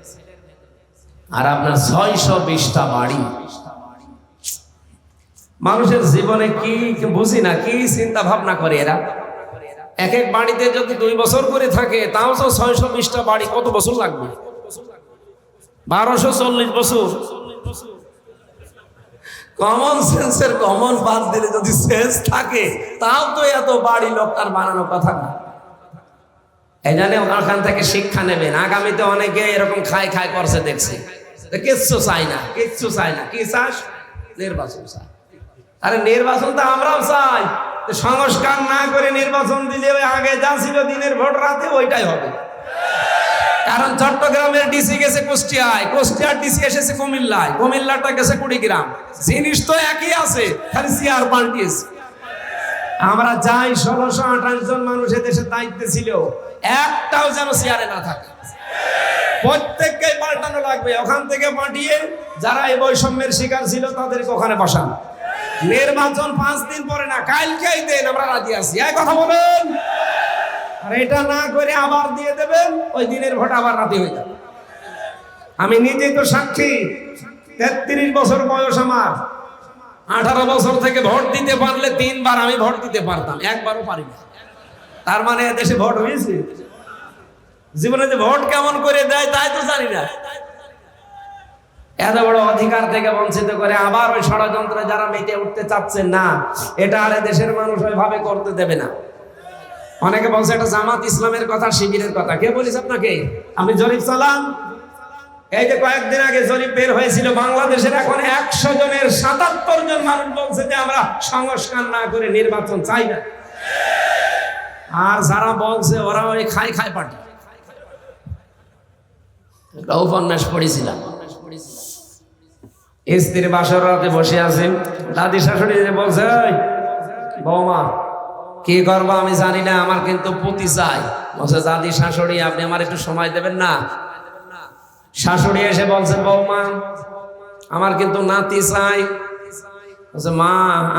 আর আপনার 620টা বাড়ি। মানুষের জীবনে কি বুঝি না, কি চিন্তা ভাবনা করে এরা। এক এক বাড়িতে যদি 2 বছর করে থাকে, তাও তো 620টা বাড়ি, কত বছর লাগবে? 1240 বছর। কমন সেন্সের কমন বাদ দিলে যদি সেন্স থাকে, তাও তো এত বাড়ি লোকটার বানানো কথা না। এই জন্য ওখান থেকে শিক্ষা নেবেন। আগামীতে অনেকে এরকম খাই খাই করছে দেখছি, কিচ্ছু চাই না, কিচ্ছু চাই না। কি চাস? নির্বাচন চাই। আরে নির্বাচন তো আমরাও চাই, সংস্কার না করে নির্বাচন দিলে ওই আগে যা ছিল দিনের ভোট রাতে ওইটাই হবে। কারণ চট্টগ্রামের ডিসি গেছে কুষ্টিয়ায়, কুষ্টিয়ার ডিসি এসেছে কুমিল্লায়, কুমিল্লাটা গেছে কুড়িগ্রাম। জিনিস তো একই আছে, খালি চেয়ার পাল্টিয়েছে। আমরা যাই 1628 জন মানুষ দেশের দায়িত্বে ছিল, একটাও যেন চেয়ারে না থাকে। প্রত্যেককে পাল্টানো লাগবে। ওখান থেকে পাঠিয়ে যারা এই বৈষম্যের শিকার ছিল তাদেরকে ওখানে বসান। নির্বাচন 5 দিন পরে না, কালকেই দেন, আমরা রাজি আছি। এই কথা বলেন। আর এটা না করে আবার দিয়ে দেবেন, ওই দিনের ভোট আবার রাতে হয়ে যাবে। আমি নিজেই তো সাক্ষী। 33 বছর বয়স আমার। 18 বছর থেকে ভোট দিতে পারলে 3 বার আমি ভোট দিতে পারতাম, একবারও পারি না। তার মানে দেশে ভোট হয়েছে? জীবনে যে ভোট কেমন করে দেয় তাই তো জানি না। এত বড় অধিকার থেকে বঞ্চিত করে আবার ওই ষড়যন্ত্রে যারা মেতে উঠতে চাচ্ছেন না, এটা আর দেশের মানুষ ওইভাবে করতে দেবে না। অনেকে বলছে এটা জামাত ইসলামের কথা, শিবিরের কথা। কে বলিস আপনাকে? আপনি জরিপ চালান। এই যে কয়েকদিন আগে জরিপ বের হয়েছিল, বাংলাদেশের এখন 100 জনের 77 জন মানুষ বলছে যে আমরা সংস্কার না করে নির্বাচন চাই না। আর যারা বলছে ওরা ওই খাই খাই পার্টি। উপন্যাস পড়েছিলাম, স্ত্রী বাসর রাতে বসে আছেন, দাদি শাশুড়ি বলছে, বৌমা কি করবো আমি জানি না, আমার কিন্তু পুতি চাই। বলছে, দাদি শাশুড়ি আপনি আমার একটু সময় দেবেন না? শাশুড়ি এসে বলছে, বৌমা আমার কিন্তু নাতি চাই। বলছে, মা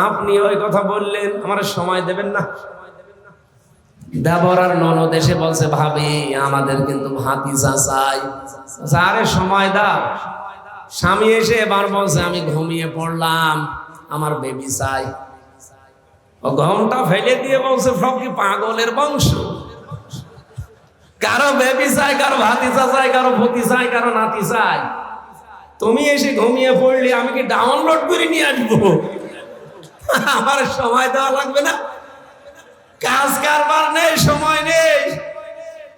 আপনি ওই কথা বললেন, আমার সময় দেবেন না? দেবর আর ননদ এসে বলছে, ভাবি আমাদের কিন্তু ভাতিজা চাই। আরে সময় দাও। স্বামী এসে এবার বলছে, আমি ঘুমিয়ে পড়লাম, আমার বেবি চাই। ও ঘুমটা ফেলে দিয়ে বলছে, সব কি পাগলের বংশ? কারো বেবি চাই, কারো ভাতিজা চাই, কারো ভতি চাই, কারো নাতি চাই। তুমি এসে ঘুমিয়ে পড়লে আমি কি ডাউনলোড করে নিয়ে আসবো? আমার সময় দেওয়া লাগবে না? কাজ কারবার নেই, সময় নেই।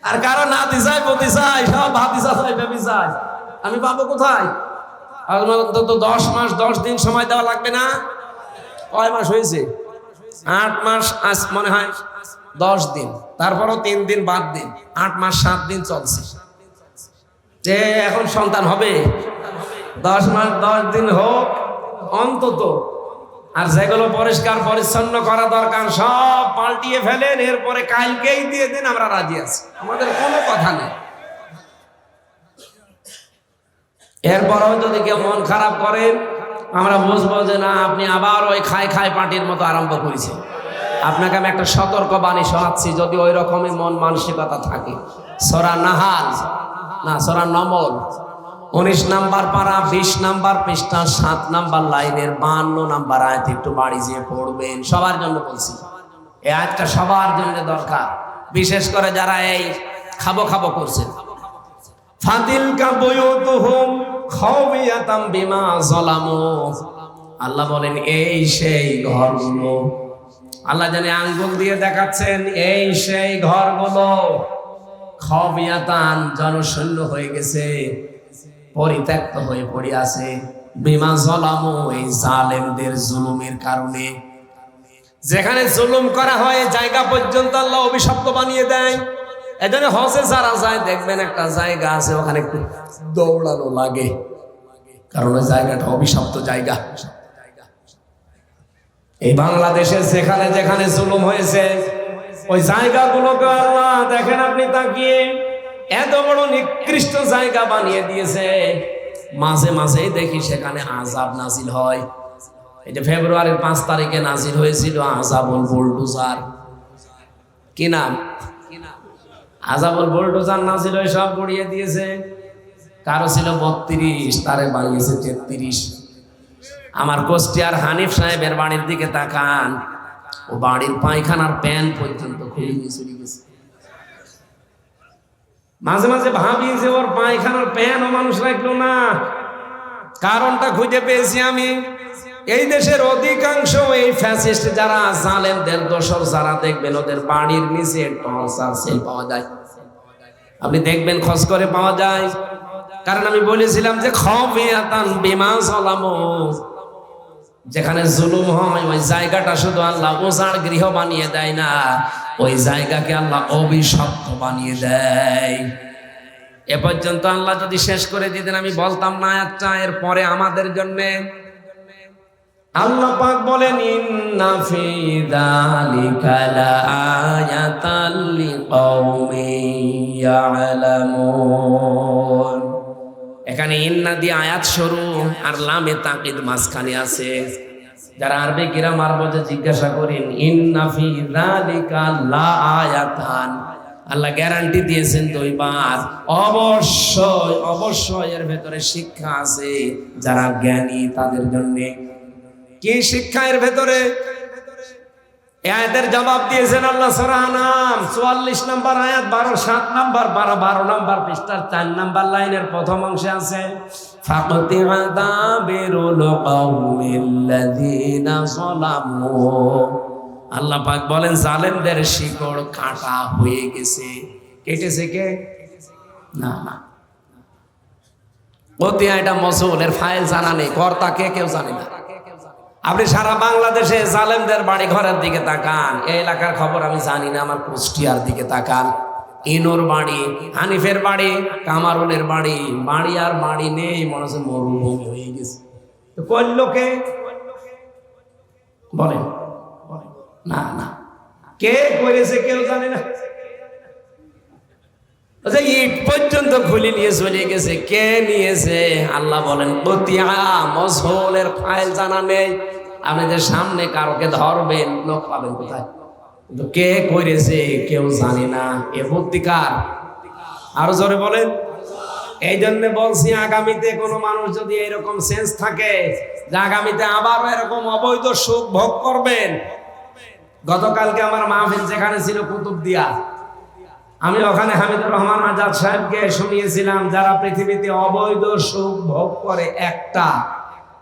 আর কারো নাতি চাই, ভতি চাই, সব ভাতিজা চাই, বেবি চাই। আমি পাবো কোথায়? অন্তত 10 মাস 10 দিন সময় দেওয়া লাগবে না? কয় মাস হয়েছে? 8 মাস আজ মনে হয় 10 দিন, তারপরও 3 দিন বাদ দিন, 8 মাস 7 দিন চলছে। যে এখন সন্তান হবে, 10 মাস 10 দিন হোক অন্তত। আর যেগুলো পরিষ্কার পরিচ্ছন্ন করা দরকার সব পাল্টিয়ে ফেলেন, এরপরে কালকেই দিয়ে দিন, আমরা রাজি আছি, আমাদের কোনো কথা নেই। এরপরেও যদি কেউ মন খারাপ করেন, আমরা বুঝবো যে না, আপনি আবার ওই খাই খাই পার্টির মতো আরম্ভ করেছেন। আপনাকে আমি একটা সতর্ক বাণী শোনাচ্ছি, যদি ওই রকমই মন মানসিকতা থাকে। সূরা নাহাল না, সূরা নমল 19 নাম্বার পারা 20 নাম্বার পৃষ্ঠা 7 নাম্বার লাইনের 52 নাম্বার আয়াত একটু বাড়ি যেয়ে পড়বেন। সবার জন্য বলছি, এই আয়াতটা সবার জন্য দরকার, বিশেষ করে যারা এই খাবো খাবো করছে। ফাতিলকা বুয়ুতুহুম খাওয়ায়াতাম বিমা যালামু। আল্লাহ বলেন এই সেই ঘরগুলো। আল্লাহ জানে আঙ্গুল দিয়ে দেখাচ্ছেন, এই সেই ঘরগুলো খাওয়ায়াতান জনশূন্য হয়ে গেছে, পরিত্যক্ত হয়ে পড়ে আছে। বিমা যালামু, এই জালেমদের জুলুমের কারণে। যেখানে জুলুম করা হয় জায়গা পর্যন্ত আল্লাহ অভিশপ্ত বানিয়ে দেয়। এই জন্য হজে যারা যায় দেখবেন একটা জায়গা আছে ওখানে একটু দৌড়ানো লাগে, কারণ ওই জায়গাটা অভিশপ্ত জায়গা। এই বাংলাদেশে যেখানে যেখানে জুলুম হয়েছে ওই জায়গাগুলোকে আল্লাহ দেখেন আপনি তাকিয়ে এত বড় নিকৃষ্ট জায়গা বানিয়ে দিয়েছে। মাঝে মাঝেই দেখি সেখানে আযাব নাজিল হয়। এই যে ফেব্রুয়ারির 5 তারিখে নাজিল হয়েছিল আযাবুল বুলডোজার, কি নাম? আযাবুল বুলডোজার নাজিল হয়ে সব গড়িয়ে দিয়েছে। কারো ছিল 32, তারে বানিয়েছে 33। আমার কুষ্টিয়ার হানিফ সাহেবের বাড়ির দিকে তাকান, ও বাড়ির পায়খানার প্যান পর্যন্ত খুলে নিয়ে চলে গেছে। মাঝে মাঝে ভাবি যে ওর পায়খানার প্যান ও মানুষ রাখলো না। কারণটা খুঁজে পেয়েছি আমি। এই দেশের অধিকাংশ এই ফ্যাসিস্ট যারা, জালেমদের দোসর যারা, দেখবেন ওদের বাড়ির নিচে টর্চার সেল পাওয়া যায়। আপনি দেখবেন খোঁজ করে পাওয়া যায়। কারণ আমি বলেছিলাম যে খাফিয়াতান বিমা যালামু, যেখানে জুলুম হয় ওই জায়গাটা শুধু আল্লাহ উজাড় গৃহ বানিয়ে দেয় না, ওই জায়গাকে আল্লাহ অভিশপ্ত বানিয়ে দেয়। এ পর্যন্ত আল্লাহ যদি শেষ করে দিতেন আমি বলতাম না আয়াতটা। এর পরে আমাদের জন্য আল্লাহ পাক বলেন ইন্না ফি যালিকা লাআয়াতাল লিকাওমিন ইয়ালামুন। এখানে ইন্না দিয়ে আয়াত শুরু আর লামে তাকিদ মাঝখানে আছে। যারা আরবি গ্রামার বোঝে জিজ্ঞাসা করেন ইন্না ফি যালিকা লাআয়াতান, আল্লাহ গ্যারান্টি দিয়েছেন 2 বার। অবশ্যই অবশ্যই এর ভেতরে শিক্ষা আছে যারা জ্ঞানী তাদের জন্য। কি শিক্ষা এর ভেতরে? আয়াতের জবাব দিয়েছেন আল্লাহ সূরা আনাম 44 নম্বর আয়াত, 7 নম্বর 12 নম্বর পৃষ্ঠার 4 নম্বর লাইনের প্রথম অংশে আছে ফাকতিআ দাবিরুল কওমিল্লাযীনা যালামু। আল্লাহ পাক বলেন জালেমদের শিকড় কাটা হয়ে গেছে। কেটেছে কে? না না, কতিয়া এটা মসুলের ফাইল জানা নেই, কর্তা কে কেউ জানে না। আপনি সারা বাংলাদেশে জালেমদের বাড়ি ঘরের দিকে তাকান, এই এলাকার খবর আমি জানি না, আমার কুষ্টিয়ার দিকে তাকান। ইনুর বাড়ি, হানিফের বাড়ি, কামারুলের বাড়ি, বাড়ি আর বাড়ি নেই, মনে হচ্ছে মরুভূমি হয়ে গেছে। তো করলো কে? বলেন না না, কে করেছে কেউ জানে না। ইট পর্যন্ত খুলে নিয়ে চলে গেছে, কে নিয়েছে? আল্লাহ বলেন কতিয়া মসহুলের ফাইল জানা নেই। আপনি যে সামনে কারোকে ধরবেন লোক পাবেন কোথায়? কিন্তু কে করেছে কেউ জানে না। এ বুদ্ধিকার আরো জোরে বলেন। এই জন্য বলছি আগামীতে কোনো মানুষ যদি এরকম সেন্স থাকে যে আগামীতে আবার এরকম অবৈধ সুখ ভোগ করবেন। গতকালকে আমার মাহফিল যেখানে ছিল কুতুবদিয়া, আমি ওখানে হামিদুর রহমান আজাদ সাহেবকে শুনিয়েছিলাম যারা পৃথিবীতে অবৈধ সুখ ভোগ করে একটা,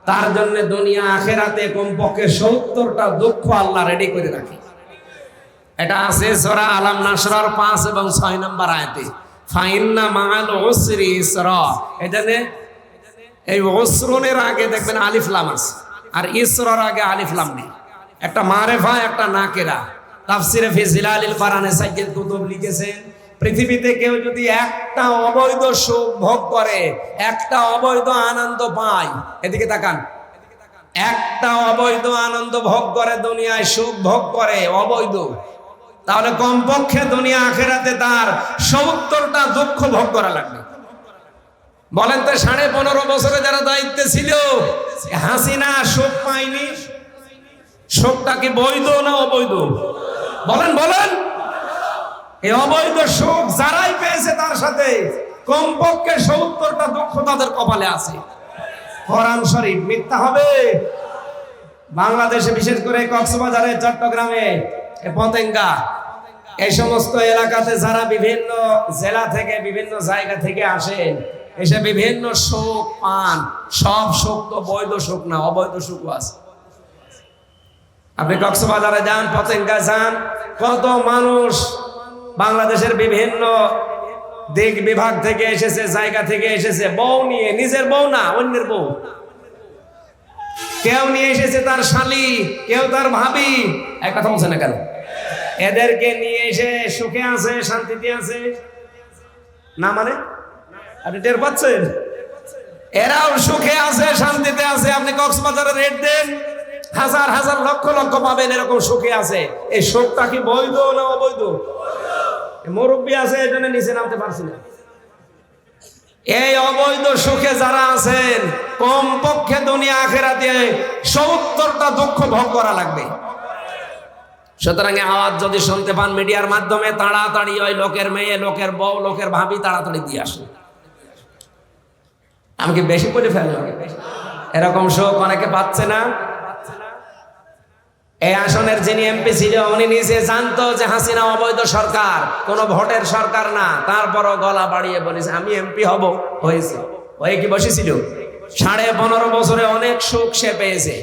তার জন্য দুনিয়া আখেরাতে কমপক্ষে 70টা দুঃখ আল্লাহ রেডি করে রাখে। এটা আছে সূরা আলাম নাসরার 5 এবং 6 নম্বর আয়াতে, ফাইন্না মাআল উসরি ইসরা। এখানে এই উসরুনের আগে দেখবেন আলিফ লাম আছে, আর ইসরার আগে আলিফ লাম নেই। একটা মারেফা একটা নাকেরা। তাফসিরে ফি জিলালিল কোরআনে সাইয়্যিদ কুতুব লিখেছেন পৃথিবীতে কেউ যদি একটা অবৈধ সুখ ভোগ করে, একটা অবৈধ আনন্দ পায়, এদিকে তাকান, একটা অবৈধ আনন্দ ভোগ করে, দুনিয়ায় সুখ ভোগ করে অবৈধ, তাহলে কমপক্ষে দুনিয়া আখেরাতে তার 70টা দুঃখ ভোগ করা লাগবে। বলেন তো 15.5 বছরে যারা দায়িত্বে ছিল হাসিনা সুখ পায়নি? সুখটা কি বৈধ না অবৈধ? বলেন বলেন। এই অবৈধ সুখ যারাই পেয়েছে তার সাথে কমপক্ষে 70টা দুঃখ তাদের কপালে আছে। কোরআন শরীফ মিথ্যা হবে? বাংলাদেশে বিশেষ করে কক্সবাজারে, চট্টগ্রামে, পতেঙ্গা, এই সমস্ত এলাকাতে যারা বিভিন্ন জেলা থেকে বিভিন্ন জায়গা থেকে আসেন, এসে বিভিন্ন সুখ পান, সব সুখ তো বৈধ সুখ না, অবৈধ সুখও আছে। আপনি কক্সবাজারে যান, পতেঙ্গা যান, কত মানুষ বাংলাদেশের বিভিন্ন দিক বিভাগ থেকে এসেছে, জায়গা থেকে এসেছে, বউ নিয়ে, নিজের বউ না অন্যের বউ। কেউ নিয়ে এসেছে তার শালি, কেউ তার ভাবি। এক কথা বলছে না কেন? এদেরকে নিয়ে এসে সুখে আছে, শান্তিতে আছে না? মানে আপনি টের পাচ্ছেন? এরাও সুখে আছে, শান্তিতে আছে। আপনি কক্সবাজারে রেট দেন, হাজার হাজার লক্ষ লক্ষ পাবেন এরকম সুখে আছে। এই সুখটা কি বৈধ না অবৈধ? মুরব্বী আছে, এই জন্য নিচে নামতে পারছি না। এই অবৈধ সুখে যারা আছেন, কমপক্ষে দুনিয়া আখিরাতে 70টা দুঃখ ভোগ করা লাগবে। সুতরাং আওয়াজ যদি শুনতে পান মিডিয়ার মাধ্যমে, তাড়াতাড়ি ওই লোকের মেয়ে, লোকের বউ, লোকের ভাবি তাড়াতাড়ি দিয়ে আসে। আমি কি বেশি করে ফেললাম? এরকম শোক অনেকে পাচ্ছে না। এই আসনের যিনি এমপি ছিল, উনি নিজে জানতো যে হাসিনা অবৈধ সরকার, কোন ভোটের সরকার না, তারপরও গলা বাড়িয়ে বলেছে আমি এমপি হব। হয়েছে, হয়ে কি বসেছিল? 15.5 বছরে অনেক সুখ সে পেয়েছে,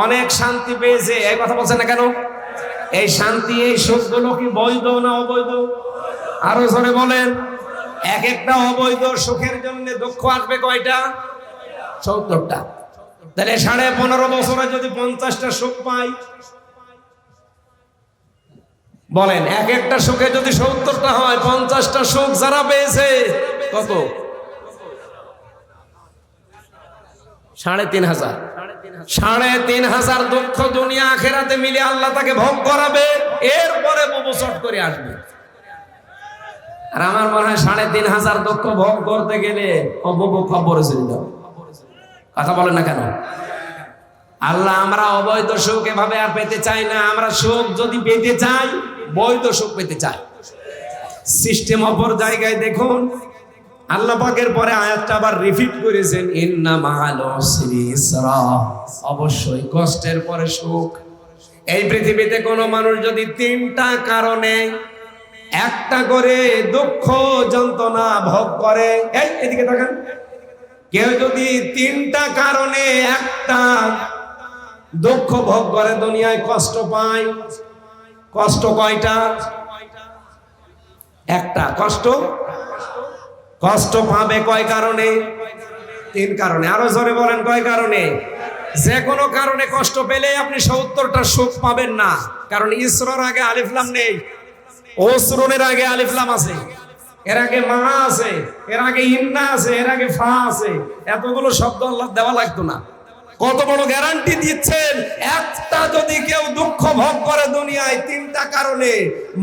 অনেক শান্তি পেয়েছে। এই কথা বলছে না কেন? এই শান্তি, এই সুখগুলো কি বৈধ না অবৈধ? আরো জোরে বলেন। এক একটা অবৈধ সুখের জন্য দুঃখ আসবে কয়টা? 70টা। তাহলে 15.5 বছরে যদি 50টা সুখ পাই, বলেন এক একটা সুখে যদি 70টা হয়, 50টা সুখ যারা পেয়েছে কত? 3,500। 3,500 দুঃখ দুনিয়া আখিরাতে মিলে আল্লাহ তাকে ভোগ করাবে, এরপরে বুবুচট করে আসবে। আর আমার মনে হয় 3,500 দুঃখ ভোগ করতে গেলে খবরে চলে যাবে। কথা বলেন না কেন? আল্লাহ, আমরা অবৈধ সুখ এভাবে আর পেতে চাই না। আমরা সুখ যদি পেতে চাই, বৈধ সুখ পেতে চাই। সিস্টেম অপর জায়গায় দেখুন, আল্লাহ পাকের পরে আয়াতটা আবার রিপিট করেছেন, ইন্না মাআল উসরি ইসরা। অবশ্যই কষ্টের পরে সুখ। এই পৃথিবীতে কোনো মানুষ যদি 3টা কারণে একটা করে দুঃখ যন্ত্রণা ভোগ করে, এই এদিকে দেখেন, কেউ যদি 3টা কারণে একটা দুঃখ ভোগ করে, দুনিয়ায় কষ্ট পায়, কষ্ট কয়টা? একটা। কষ্ট পাবে কয় কারণে? 3 কারণে। আরো জোরে বলেন, কয় কারণে? যে কোনো কারণে কষ্ট পেলে আপনি 70টা সুখ পাবেন না। কারণ ইসরার আগে আলিফ লাম নেই, ওসরুনের আগে আলিফ লাম আছে, এর আগে মা আছে, এর আগে ইন্না আছে, এর আগে ফা আছে। এতগুলো শব্দ আল্লাহ দেওয়া লাগতো না। কত বড় গ্যারান্টি দিচ্ছেন, একটা যদি কেউ দুঃখ ভোগ করে দুনিয়ায় 3টা কারণে,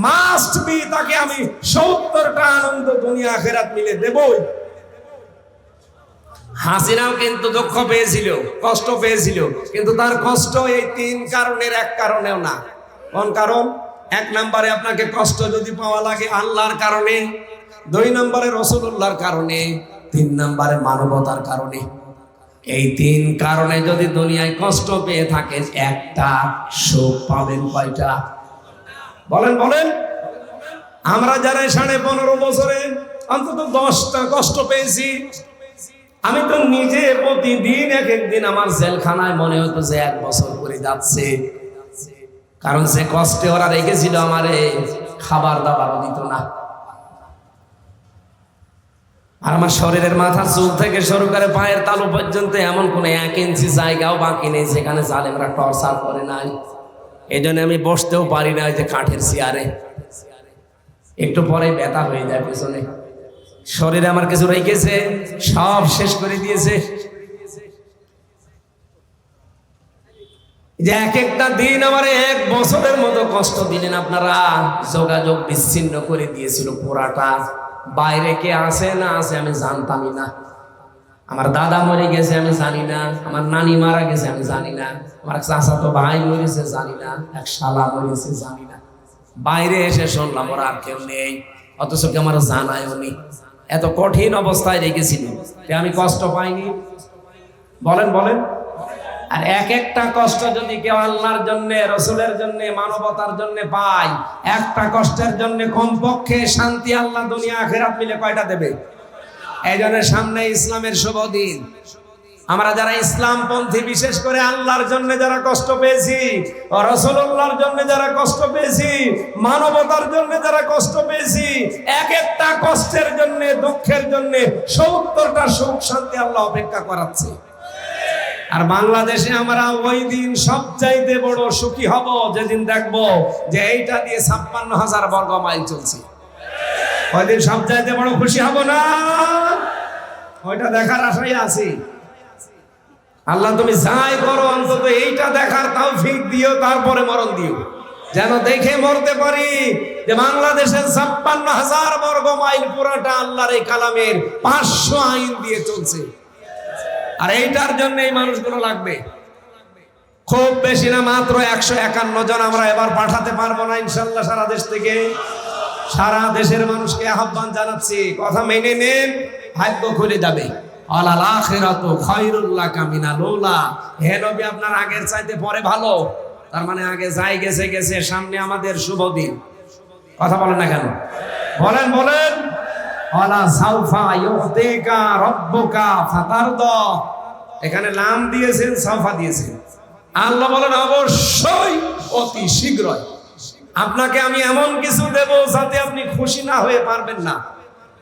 মাস্ট বি তাকে আমি 70টা আনন্দ দুনিয়া আখিরাত মিলে দেবই। হাসিনাও কিন্তু দুঃখ পেয়েছিল, কষ্ট পেয়েছিল, কিন্তু তার কষ্ট এই 3 কারণের এক কারণেও না। কোন কারণ? 1 নম্বরে আপনাকে কষ্ট যদি পাওয়া লাগে আল্লাহর কারণে, 2 নম্বরে রাসূলুল্লাহর কারণে, 3 নম্বরে মানবতার কারণে। এই 3 কারণে যদি দুনিয়ায় কষ্ট পেয়ে থাকেন, একটা সুখ পাবেন কয়টা? বলেন বলেন। আমরা যারা 15.5 বছরে অন্তত 10টা কষ্ট পেয়েছি। আমি তো নিজে প্রতিদিন এক একদিন আমার জেলখানায় মনে হতো যে 1 বছর করে যাচ্ছে। কারণ সে কষ্টে ওরা রেখেছিল আমারে, খাবার দাবারও দিত না। আর আমার শরীরের মাথার চুল থেকে শুরু করে পায়ের তালু পর্যন্ত এমন কোন 1 ইঞ্চি জায়গাও বাকি নেই যেখানে জালেমরা টর্চার করে নাই। এই জন্য আমি বসতেও পারি না, যে কাঠের চেয়ারে। একটু পরে ব্যথা হয়ে যায় পেছনে। শরীরে আমার কিছু রেখেছে, সব শেষ করে দিয়েছে। যে এক একটা দিন আমার 1 বছরের মতো কষ্ট দিলেন আপনারা। যোগাযোগ বিচ্ছিন্ন করে দিয়েছিল পুরাটা। বাইরে কে আসে না আসে আমি জানতামই না। আমার দাদা মরে গেছে আমি জানি না, আমার নানি মারা গেছে আমি জানি না, আমার চাচাতো ভাই মরেছে জানি না, এক শালা মরেছে জানি না। বাইরে এসে শুনলাম ওরা আর কেউ নেই, অথচ কি আমার জানায়ও নি। এত কঠিন অবস্থায় রেখেছিল যে আমি কষ্ট পাইনি। বলেন বলেন। আর এক একটা কষ্ট যদি কেউ আল্লাহর জন্য, রসুলের জন্য, মানবতার জন্য পায়, একটা কষ্টের জন্য কমপক্ষে শান্তি আল্লাহ দুনিয়া আখিরাত মিলে কয়টা দেবে? এই জন্য সামনে ইসলামের শুভ দিন। আমরা যারা ইসলামপন্থী, বিশেষ করে আল্লাহর জন্য যারা কষ্ট পেয়েছি, রাসূলুল্লাহর জন্য যারা কষ্ট পেয়েছি, মানবতার জন্য যারা কষ্ট পেয়েছি, এক একটা কষ্টের জন্য, দুঃখের জন্য 70টা সুখ শান্তি আল্লাহ অপেক্ষা করাচ্ছে। আর বাংলাদেশে আমরা ওই দিন সবচাইতে বড় সুখী হব যেদিন দেখবো যে এইটা দিয়ে 56,000 বর্গ মাইল চলছে। ওই দিন সবচাইতে বড় খুশি হব না? ওইটা দেখার আশায় আছি। আল্লাহ তুমি যাই করো অন্তত এইটা দেখার তৌফিক দিও, তারপরে মরণ দিও, যেন দেখে মরতে পারি যে বাংলাদেশের 56,000 বর্গ মাইল পুরোটা আল্লাহর এই কালামের 500 আইন দিয়ে চলছে। আর এইটার জন্য এই মানুষগুলো লাগবে। খুব বেশি না, মাত্র 151 জন আমরা এবার পাঠাতে পারবো না ইনশাল্লাহ। সারা দেশ থেকে, সারা দেশের মানুষকে আহ্বান জানাচ্ছি, কথা মেনে নেন, ভাগ্য খুলে যাবে। আলাল আখিরাতু খায়রুল লাকা মিনাল উলা। হে নবী, আপনার আগের চাইতে পরে ভালো, তার মানে আগে যাই গেছে গেছে, সামনে আমাদের শুভ দিন। কথা বলেন না কেন? বলেন বলেন। ওয়ালা সাউফা ইউতিকা রাব্বুকা ফাতারদা। এখানে লাম দিয়েছেন, সাউফা দিয়েছেন। আল্লাহ বলেন অবশ্যই অতি শীঘ্রই আপনাকে আমি এমন কিছু দেব যাতে আপনি খুশি না হয়ে পারবেন না।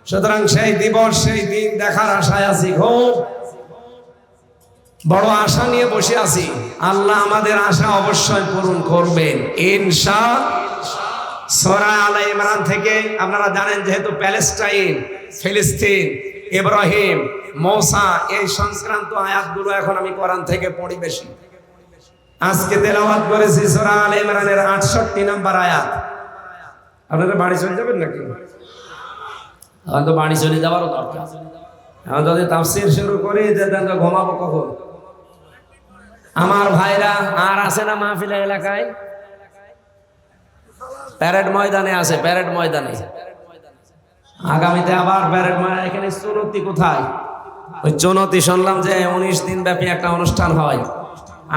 সুতরাং সেই দিবস, সেই দিন দেখার আশায় আছি, খুব বড় আশা নিয়ে বসে আছি। আল্লাহ আমাদের আশা অবশ্যই পূরণ করবেন ইনশাআল্লাহ। সূরা আলে ইমরান থেকে আপনারা জানেন, যেহেতু প্যালেস্টাইন, ফিলিস্তিন, ইব্রাহিম, মূসা, এই সংক্রান্ত আয়াতগুলো এখন আমি কোরআন থেকে পড়ি বেশি। আজকে তেলাওয়াত করেছি সূরা আলে ইমরানের 68 নম্বর আয়াত। আপনারা বাড়ি চলে যাবেন নাকি? এখন তো বাড়ি চলে যাওয়ারও দরকার। এখন যদি তাফসীর শুরু করি যেতেন তো ঘুমাবো কখন? আমার ভাইরা আর আছে না মাহফিলের এলাকায়? প্যারেড ময়দানে আছে, প্যারেড ময়দানে আগামীতে আবার প্যারেড ময়দানে। এখানে চুনতি কোথায়? ওই চুনতি শুনলাম যে 19 দিন ব্যাপী একটা অনুষ্ঠান হয়।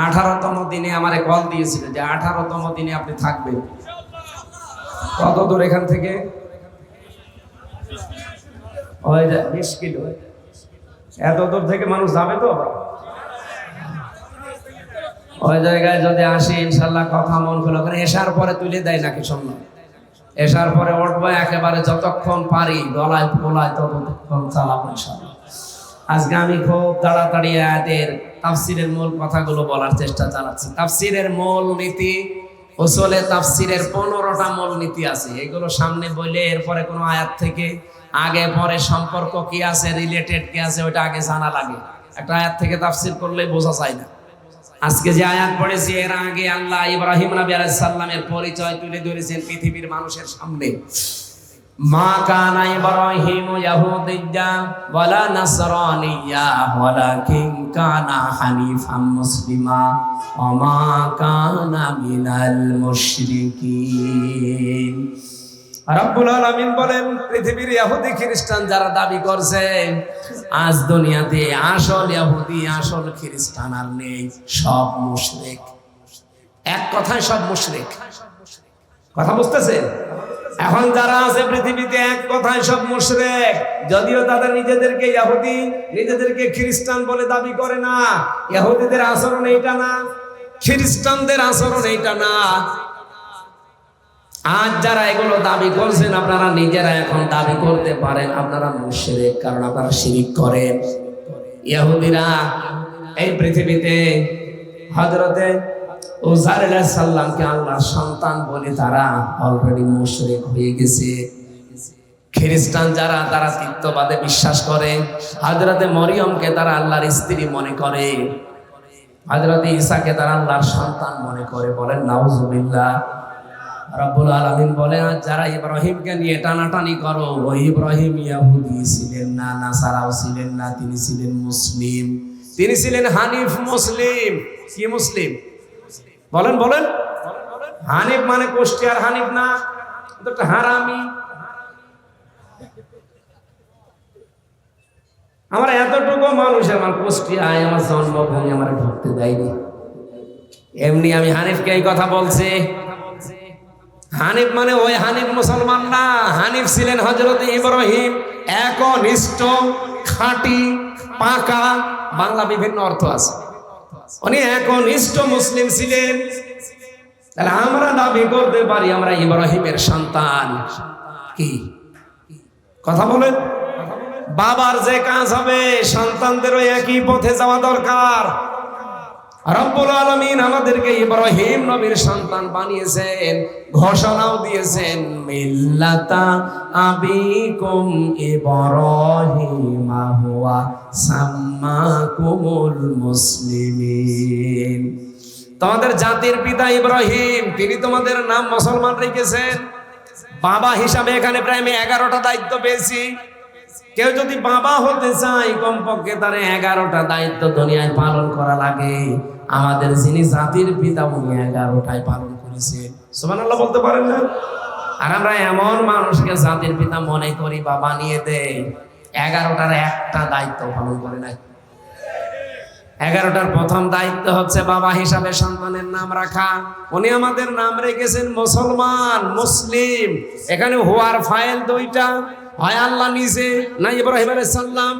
18তম দিনে আমারে কল দিয়েছিল যে 18তম দিনে আপনি থাকবেন। কত দূর এখান থেকে? ওই 20 কিলো। এত দূর থেকে মানুষ যাবে তো? ওই জায়গায় যদি আসি ইনশাল্লাহ কথা মন খুলে করে। এসার পরে তুলে দেয় নাকি শুনলাম? এসার পরে উঠবো একেবারে, যতক্ষণ পারি গলায় পোলায় ততক্ষণ চালাবো ইনশাল্লাহ। আজকে আমি খুব তাড়াতাড়ি আয়াতের তাফসীরের মূল কথাগুলো বলার চেষ্টা চালাচ্ছি। তাফসীরের মূল নীতি, উসুলে তাফসীরের 15টা মূল নীতি আছে। এগুলো সামনে বলে এরপরে কোনো আয়াত থেকে আগে পরে সম্পর্ক কি আছে, রিলেটেড কি আছে, ওইটা আগে জানা লাগে। একটা আয়াত থেকে তাফসীর করলে বোঝা যায় না। আজকে যে আয়াত পড়েছি, এর আগে আল্লাহ ইব্রাহিম নবী আলাইহিস সালামের পরিচয় তুলে ধরেছেন পৃথিবীর মানুষের সামনে। মা কানা ইব্রাহিমু ইয়াহুদিয়্যা ওয়ালা নাসরানিয়্যা ওয়ালাকিন কানা হানিফাম মুসলিমা ওয়া মা কানা মিনাল মুশরিকিন। রব্বুল আলামিন বলেন, পৃথিবীর ইহুদি খ্রিস্টান যারা দাবি করছে, আজ দুনিয়াতে আসল ইহুদি, আসল খ্রিস্টান আর নেই, সব মুশরিক। এক কথায় সব মুশরিক। কথা বুঝতেছেন? এখন যারা আছে পৃথিবীতে, এক কথায় সব মুশরিক। যদিও তাদের নিজেদেরকে ইহুদি, নিজেদেরকে খ্রিস্টান বলে দাবি করে না। ইহুদিদের আচরণ এইটা না, খ্রিস্টানদের আচরণ এইটা না। আজ যারা এগুলো দাবি করছেন, আপনারা নিজেরা এখন দাবি করতে পারেন আপনারা মুশরিক, কারণ আপনারা শিরিক করেন। ইহুদিরা এই পৃথিবীতে হযরতে উযাইর আলাইহিস সালামকে আল্লাহর সন্তান বলে তারা অলরেডি মুশরিক হয়ে গেছে। খ্রিস্টান যারা, তারা তৃতীয়বাদে বিশ্বাস করে। হযরতে মরিয়মকে তারা আল্লাহর স্ত্রী মনে করে, হযরতে ঈসাকে তারা আল্লাহর সন্তান মনে করে। বলেন নাউজুবিল্লাহ। রব্বুল আলামিন বলেন, যারা ইব্রাহিমকে নিয়ে টানাটানি করো, ওই ইব্রাহিম ইহুদি ছিলেন না, নাসারাও ছিলেন না, তিনি ছিলেন মুসলিম, তিনি ছিলেন হানিফ মুসলিম। কি মুসলিম? বলেন বলেন। হানিফ মানে কুষ্টিয়ার হানিফ না, এটা একটা হারামি। আমার এতটুকু মানুষ, আমার কুষ্টিয়ায় আমার জন্মভূমি, আমার ঢুকতে দেয়নি। এমনি আমি হানিফকে এই কথা বলছি। হানিফ মানে ওই হানিফ মুসলমান না। হানিফ ছিলেন হযরত ইব্রাহিম, একনিষ্ঠ, খাঁটি, পাকা। বাংলা বিভিন্ন অর্থ আছে। উনি একনিষ্ঠ মুসলিম ছিলেন। তাহলে আমরা দাবি করতে পারি আমরা ইব্রাহিমের সন্তান। কি কথা বলেন? বাবার যে কাজ হবে, সন্তানদেরও একই পথে যাওয়া দরকার। রব্বুল আলামিন আমাদেরকে ইব্রাহিম নবীর সন্তান বানিয়েছেন, ঘোষণাও দিয়েছেন মিল্লাতা আবিকুম ইব্রাহিম হুয়া সাম্মাকুমুল মুসলিমিন। তোমাদের জাতির পিতা ইব্রাহিম, তিনি তোমাদের নাম মুসলমান রেখেছেন। বাবা হিসাবে এখানে প্রায় আমি 11টা দায়িত্ব পেয়েছি। কেউ যদি বাবা হতে চায় কমপক্ষে তার 11টা দায়িত্ব দুনিয়ায় পালন করা লাগে। আমাদের যিনি জাতির পিতা উনি 11টাই পালন করেছেন। সুবহানাল্লাহ বলতে পারেন না? আর আমরা এমন মানুষকে জাতির পিতা মনে করি বা বানিয়ে দেই, 11টার একটা দায়িত্ব পালন করে নাই। 11টার প্রথম দায়িত্ব হচ্ছে বাবা হিসাবে সন্তানের নাম রাখা। উনি আমাদের নাম রেখেছেন মুসলমান, মুসলিম। এখানে হুয়ার ফাইল দুইটা, হয় আল্লাহ নিজে না ইব্রাহিম আলাইহিস সালাম।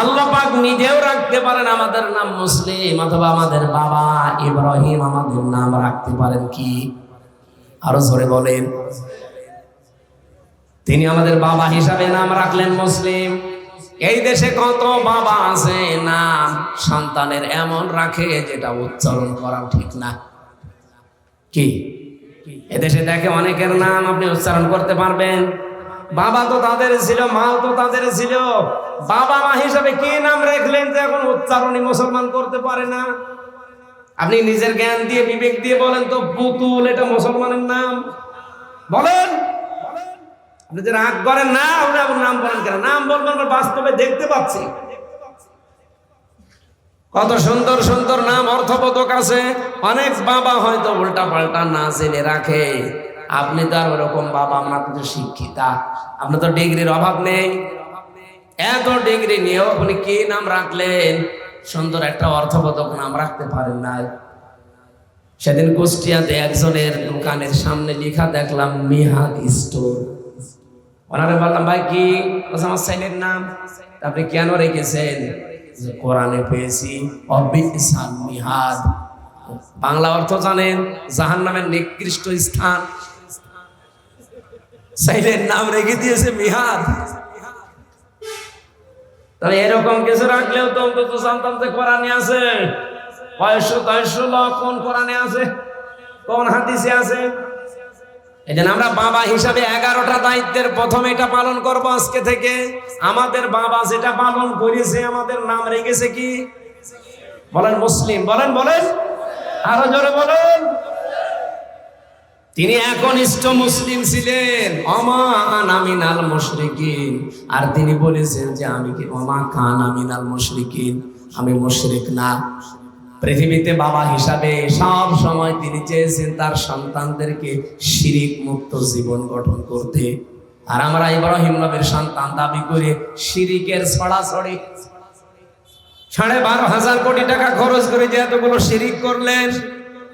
আল্লাহ পাক নিজেও রাখতে পারেন আমাদের নাম মুসলিম, অথবা আমাদের বাবা ইব্রাহিম আমাদের নাম রাখতে পারেন কি? আরো জোরে বলেন। তিনি আমাদের বাবা হিসাবে নাম রাখলেন মুসলিম। এই দেশে কত বাবা আছে নাম সন্তানের এমন রাখে যেটা উচ্চারণ করা ঠিক না। কি এদেশে দেখে অনেকের নাম আপনি উচ্চারণ করতে পারবেন, বাবা তো তাদের ছিল, মাও তো তাদের ছিল। বাবা মা হিসাবে কি নাম রাখলেন যে এখন উচ্চারণই মুসলমান করতে পারে না? আপনি নিজের জ্ঞান দিয়ে বিবেক দিয়ে বলেন তো, পুতুল এটা মুসলমানের নাম? বলেন। আপনি যে রাগ করেন না, আপনি নাম বলেন কেন? নাম বলবেন, বাস্তবে দেখতে পাচ্ছি কত সুন্দর সুন্দর নাম অর্থবোধক আছে। অনেক বাবা হয়তো উল্টা পাল্টা না জেনে রাখে। আপনি তো আর ওরকম বাবা, আপনার কিন্তু শিক্ষিতা, আপনার তো ডিগ্রির অভাব নেই। এত ডিগ্রি নিয়েও আপনি কি নাম রাখলেন? সুন্দর একটা অর্থবোধক নাম রাখতে পারেন না। সেদিন কুষ্টিয়াতে একজনের দোকানের সামনে লেখা দেখলাম মিহাদ স্টোর। ওনারে বললাম, ভাই কি? আমার ছেলের নাম। আপনি কেন রেখেছেন? যে কোরআনে পেয়েছি অবিসান মিহাদ। বাংলা অর্থ জানেন? জাহান্নামের নিকৃষ্ট স্থান। ছেলের নাম রেখে দিয়েছে মিহাদ। তবে এরকম কিছু রাখলেও তো অন্তত জানতাম যে কোরআনে আছে। 500 কোন কোরআনে আছে, কোন হাদিসে আছে। এই জন্য আমরা বাবা হিসাবে 11টা দায়িত্বের প্রথম এটা পালন করব আজকে থেকে। আমাদের বাবা যেটা পালন করেছে, আমাদের নাম রেখেছে কি? বলেন মুসলিম। বলেন বলেন, আরো জোরে বলেন। তিনি একনিষ্ঠ মুসলিম ছিলেন, ওমা আনা মিনাল মুশরিকিন। আর তিনি বলেছেন যে আমি কি ওমা কানা মিনাল মুশরিকিন, আমি মুশরিক না। পৃথিবীতে বাবা হিসাবে সব সময় তিনি চেয়েছেন তার সন্তানদেরকে শিরিক মুক্ত জীবন গঠন করতে। আর আমরা ইব্রাহিম নবীর সন্তান দাবি করে শিরিকের ছড়াছড়ি 12,500 কোটি টাকা খরচ করে যে এতগুলো শিরিক করলেন,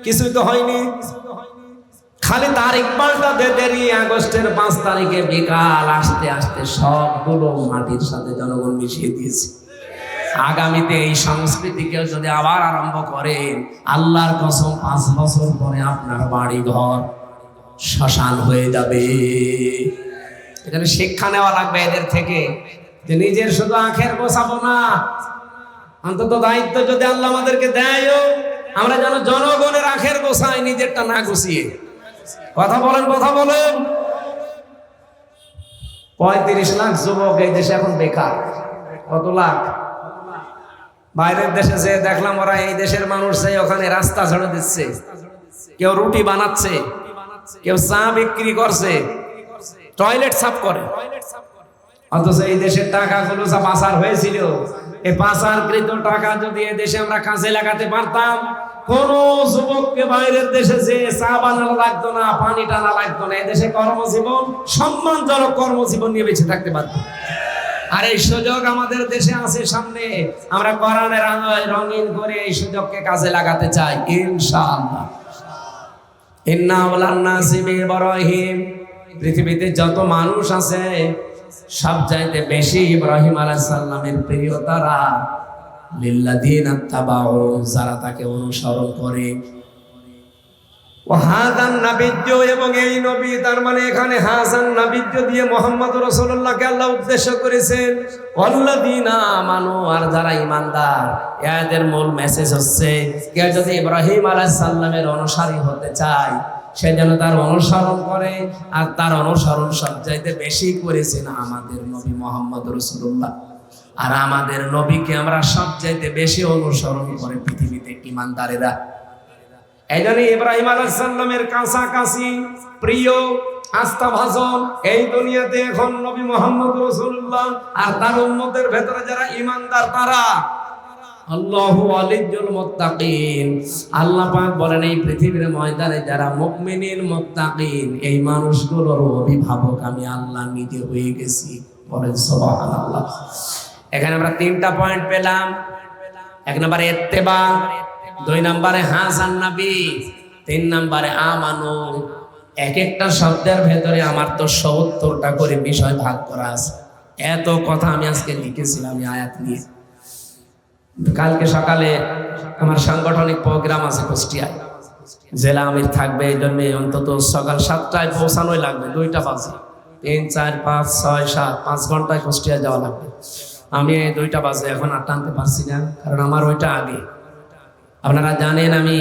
কিছুই তো হয়নি। খালি তারিখ পাল্টাতে দেরি, আগস্টের 5 তারিখে বিকাল আসতে আসতে সবগুলো মাটির সাথে জনগণ মিশিয়ে দিয়েছে। আগামীতে এই সংস্কৃতিকে যদি আবার আরম্ভ করেন, আল্লাহর কসম 5 বছর পরে আপনার বাড়ি ঘর শ্মশান হয়ে যাবে। এখানে শিক্ষা নেওয়া লাগবে এদের থেকে, যে নিজের শুধু আখের গোছাবো না, অন্তত দায়িত্ব যদি আল্লাহ আমাদেরকে দেয়, আমরা যেন জনগণের আখের গোছাই, নিজেরটা না গুছিয়ে। কথা বলেন, কথা বলেন। 35 লাখ যুবক এই দেশে এখন বেকার। কত লাখ? বাইরের দেশে যে দেখলাম, ওরা এই দেশের মানুষ চাই ওখানে রাস্তা ঝাড়ু দিচ্ছে, কেউ রুটি বানাচ্ছে, কেউ চা বিক্রি করছে, টয়লেট সাফ করে। অথচ এই দেশের টাকাগুলো যা পাচার হয়েছিল, এই পাচারকৃত টাকা যদি এই দেশে আমরা কাজে লাগাতে পারতাম, কোন যুবককে বাইরের দেশে যে চা বানানো লাগতো না, পানি টানা লাগতো না। এই দেশে কর্মজীবন, সম্মানজনক কর্মজীবন নিয়ে বেঁচে থাকতে পারতাম। আর এই সুযোগ আমাদের দেশে আছে সামনে, আমরা কোরআনের আলোয় রঙিন করে এই সুযোগকে কাজে লাগাতে চাই ইনশাআল্লাহ। ইন্না ওয়ালান্নাসি ইব্রাহিম। পৃথিবীতে যত মানুষ আছে সব চাইতে বেশি ইব্রাহিম আলাইহিস সালামের প্রিয় তারা, লিল্লাযিনা তাবাউ, যারা তাকে অনুসরণ করে। হাজান নাবিজ্য, এবং এই নবী, তার মানে এখানে হাসান নাবিজ্য দিয়ে মোহাম্মদ রাসূলুল্লাহকে আল্লাহ উদ্দেশ্য করেছেন। আল্লাযীনা আমানু, আর যারা ঈমানদার। এদের মূল মেসেজ হচ্ছে, কেউ যদি ইব্রাহিম আলাইহিস সালামের অনুসারী হতে চায়, সে যেন তার অনুসরণ করে, আর তার অনুসরণ সবচাইতে বেশি করেছেন আমাদের নবী মোহাম্মদ রাসূলুল্লাহ। আর আমাদের নবীকে আমরা সবচাইতে বেশি অনুসরণ করে পৃথিবীতে ঈমানদারেরা। এই জন্য ইব্রাহিম আলাইহিস সালামের কাছাকাছি প্রিয় আস্থাভাজন এই দুনিয়াতে এখন নবী মুহাম্মদ রাসূলুল্লাহ, আর তার উম্মতের ভেতরে যারা ঈমানদার তারা। আল্লাহু ওয়ালিয়ুল মুত্তাকিন, আল্লাহ পাক বলেন এই পৃথিবীর ময়দানে যারা মুমিনিন মুত্তাকিন, এই মানুষগুলোর অভিভাবক আমি আল্লাহ নিজে হয়ে গেছি। বলেন সুবহানাল্লাহ। এখানে আমরা তিনটা পয়েন্ট পেলাম। এক নম্বরে ইত্তেবা, দুই নম্বরে হাসান নবী, তিন নম্বরে আমানু। এক একটা শব্দের ভেতরে আমার তো ৭০টা করে বিষয় ভাগ করা আছে। এত কথা আমি আজকে লিখেছিলাম এই আয়াত নিয়ে। কালকে সকালে আমার সাংগঠনিক প্রোগ্রাম আছে কুষ্টিয়ায়, জেলা আমির থাকবে। এই জন্য অন্তত সকাল 7টায় পৌঁছানোই লাগবে, 2টা বাজে। 3, 4, 5, 6, 7, 5 ঘন্টায় কুষ্টিয়া যাওয়া লাগবে। আমি 2টা বাজে এখন আর টানতে পারছি না, কারণ আমার ওইটা আগে। আপনারা জানেন আমি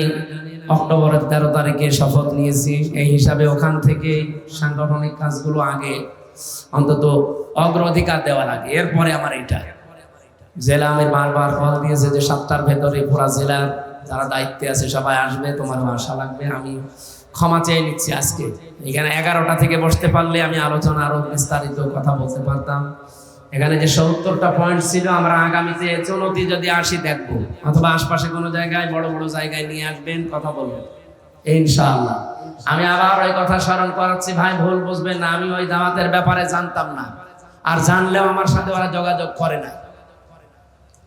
অক্টোবরের 13 তারিখে শপথ নিয়েছি, এই হিসাবে ওখান থেকে সাংগঠনিক কাজগুলো আগে অন্তত অগ্রাধিকার দেওয়া লাগে, এরপরে আমার এটা। জেলা আমির বারবার কল দিয়েছে যে 7টার ভেতরে পুরা জেলার যারা দায়িত্বে আছে সবাই আসবে, তোমার আশা লাগবে। আমি ক্ষমা চেয়ে নিচ্ছি আজকে। এখানে 11টা থেকে বসতে পারলে আমি আলোচনা আরো বিস্তারিত কথা বলতে পারতাম। এখানে যে ৭০টা পয়েন্ট ছিল, আমরা আগামীতে চুনতি যদি আসি দেখবো, অথবা আশপাশে কোনো জায়গায় বড় বড় জায়গায় নিয়ে আসবেন, কথা বলবেন ইনশাআল্লাহ। আমি আবার ওই কথা স্মরণ করাচ্ছি, ভাই ভুল বুঝবেন না, আমি ওই দাওয়াতের ব্যাপারে জানতাম না, আর জানলেও আমার সাথে ওরা যোগাযোগ করে না।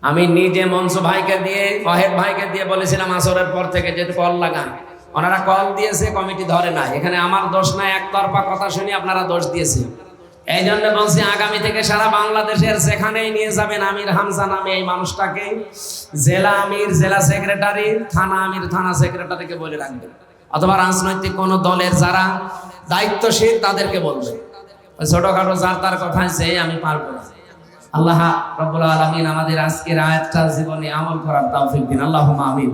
আমি নিজে মনসু ভাইকে দিয়ে, ওয়াহেদ ভাইকে দিয়ে বলেছিলাম আসরের পর থেকে যে কল লাগান। ওনারা কল দিয়েছে, কমিটি ধরে না। এখানে আমার দোষ নাই, একতরফা কথা শুনি আপনারা দোষ দিয়েছেন। এই জন্য বলছি আগামী থেকে সারা বাংলাদেশের যেখানেই নিয়ে যাবেন আমির হামজা নামে এই মানুষটাকে, জেলা আমির জেলা সেক্রেটারি, থানা আমির থানা সেক্রেটারিকে বলে রাখবেন, অথবা রাজনৈতিক কোন দলের যারা দায়িত্বশীল তাদেরকে বলবেন। ছোটখাটো যার তার কথায় যে আমি পারবো না। আল্লাহ রাব্বুল আলামিন আমাদের আজকের আয়াতটা জীবনে আমল করার তৌফিক দিন। আল্লাহুম্মা আমিন।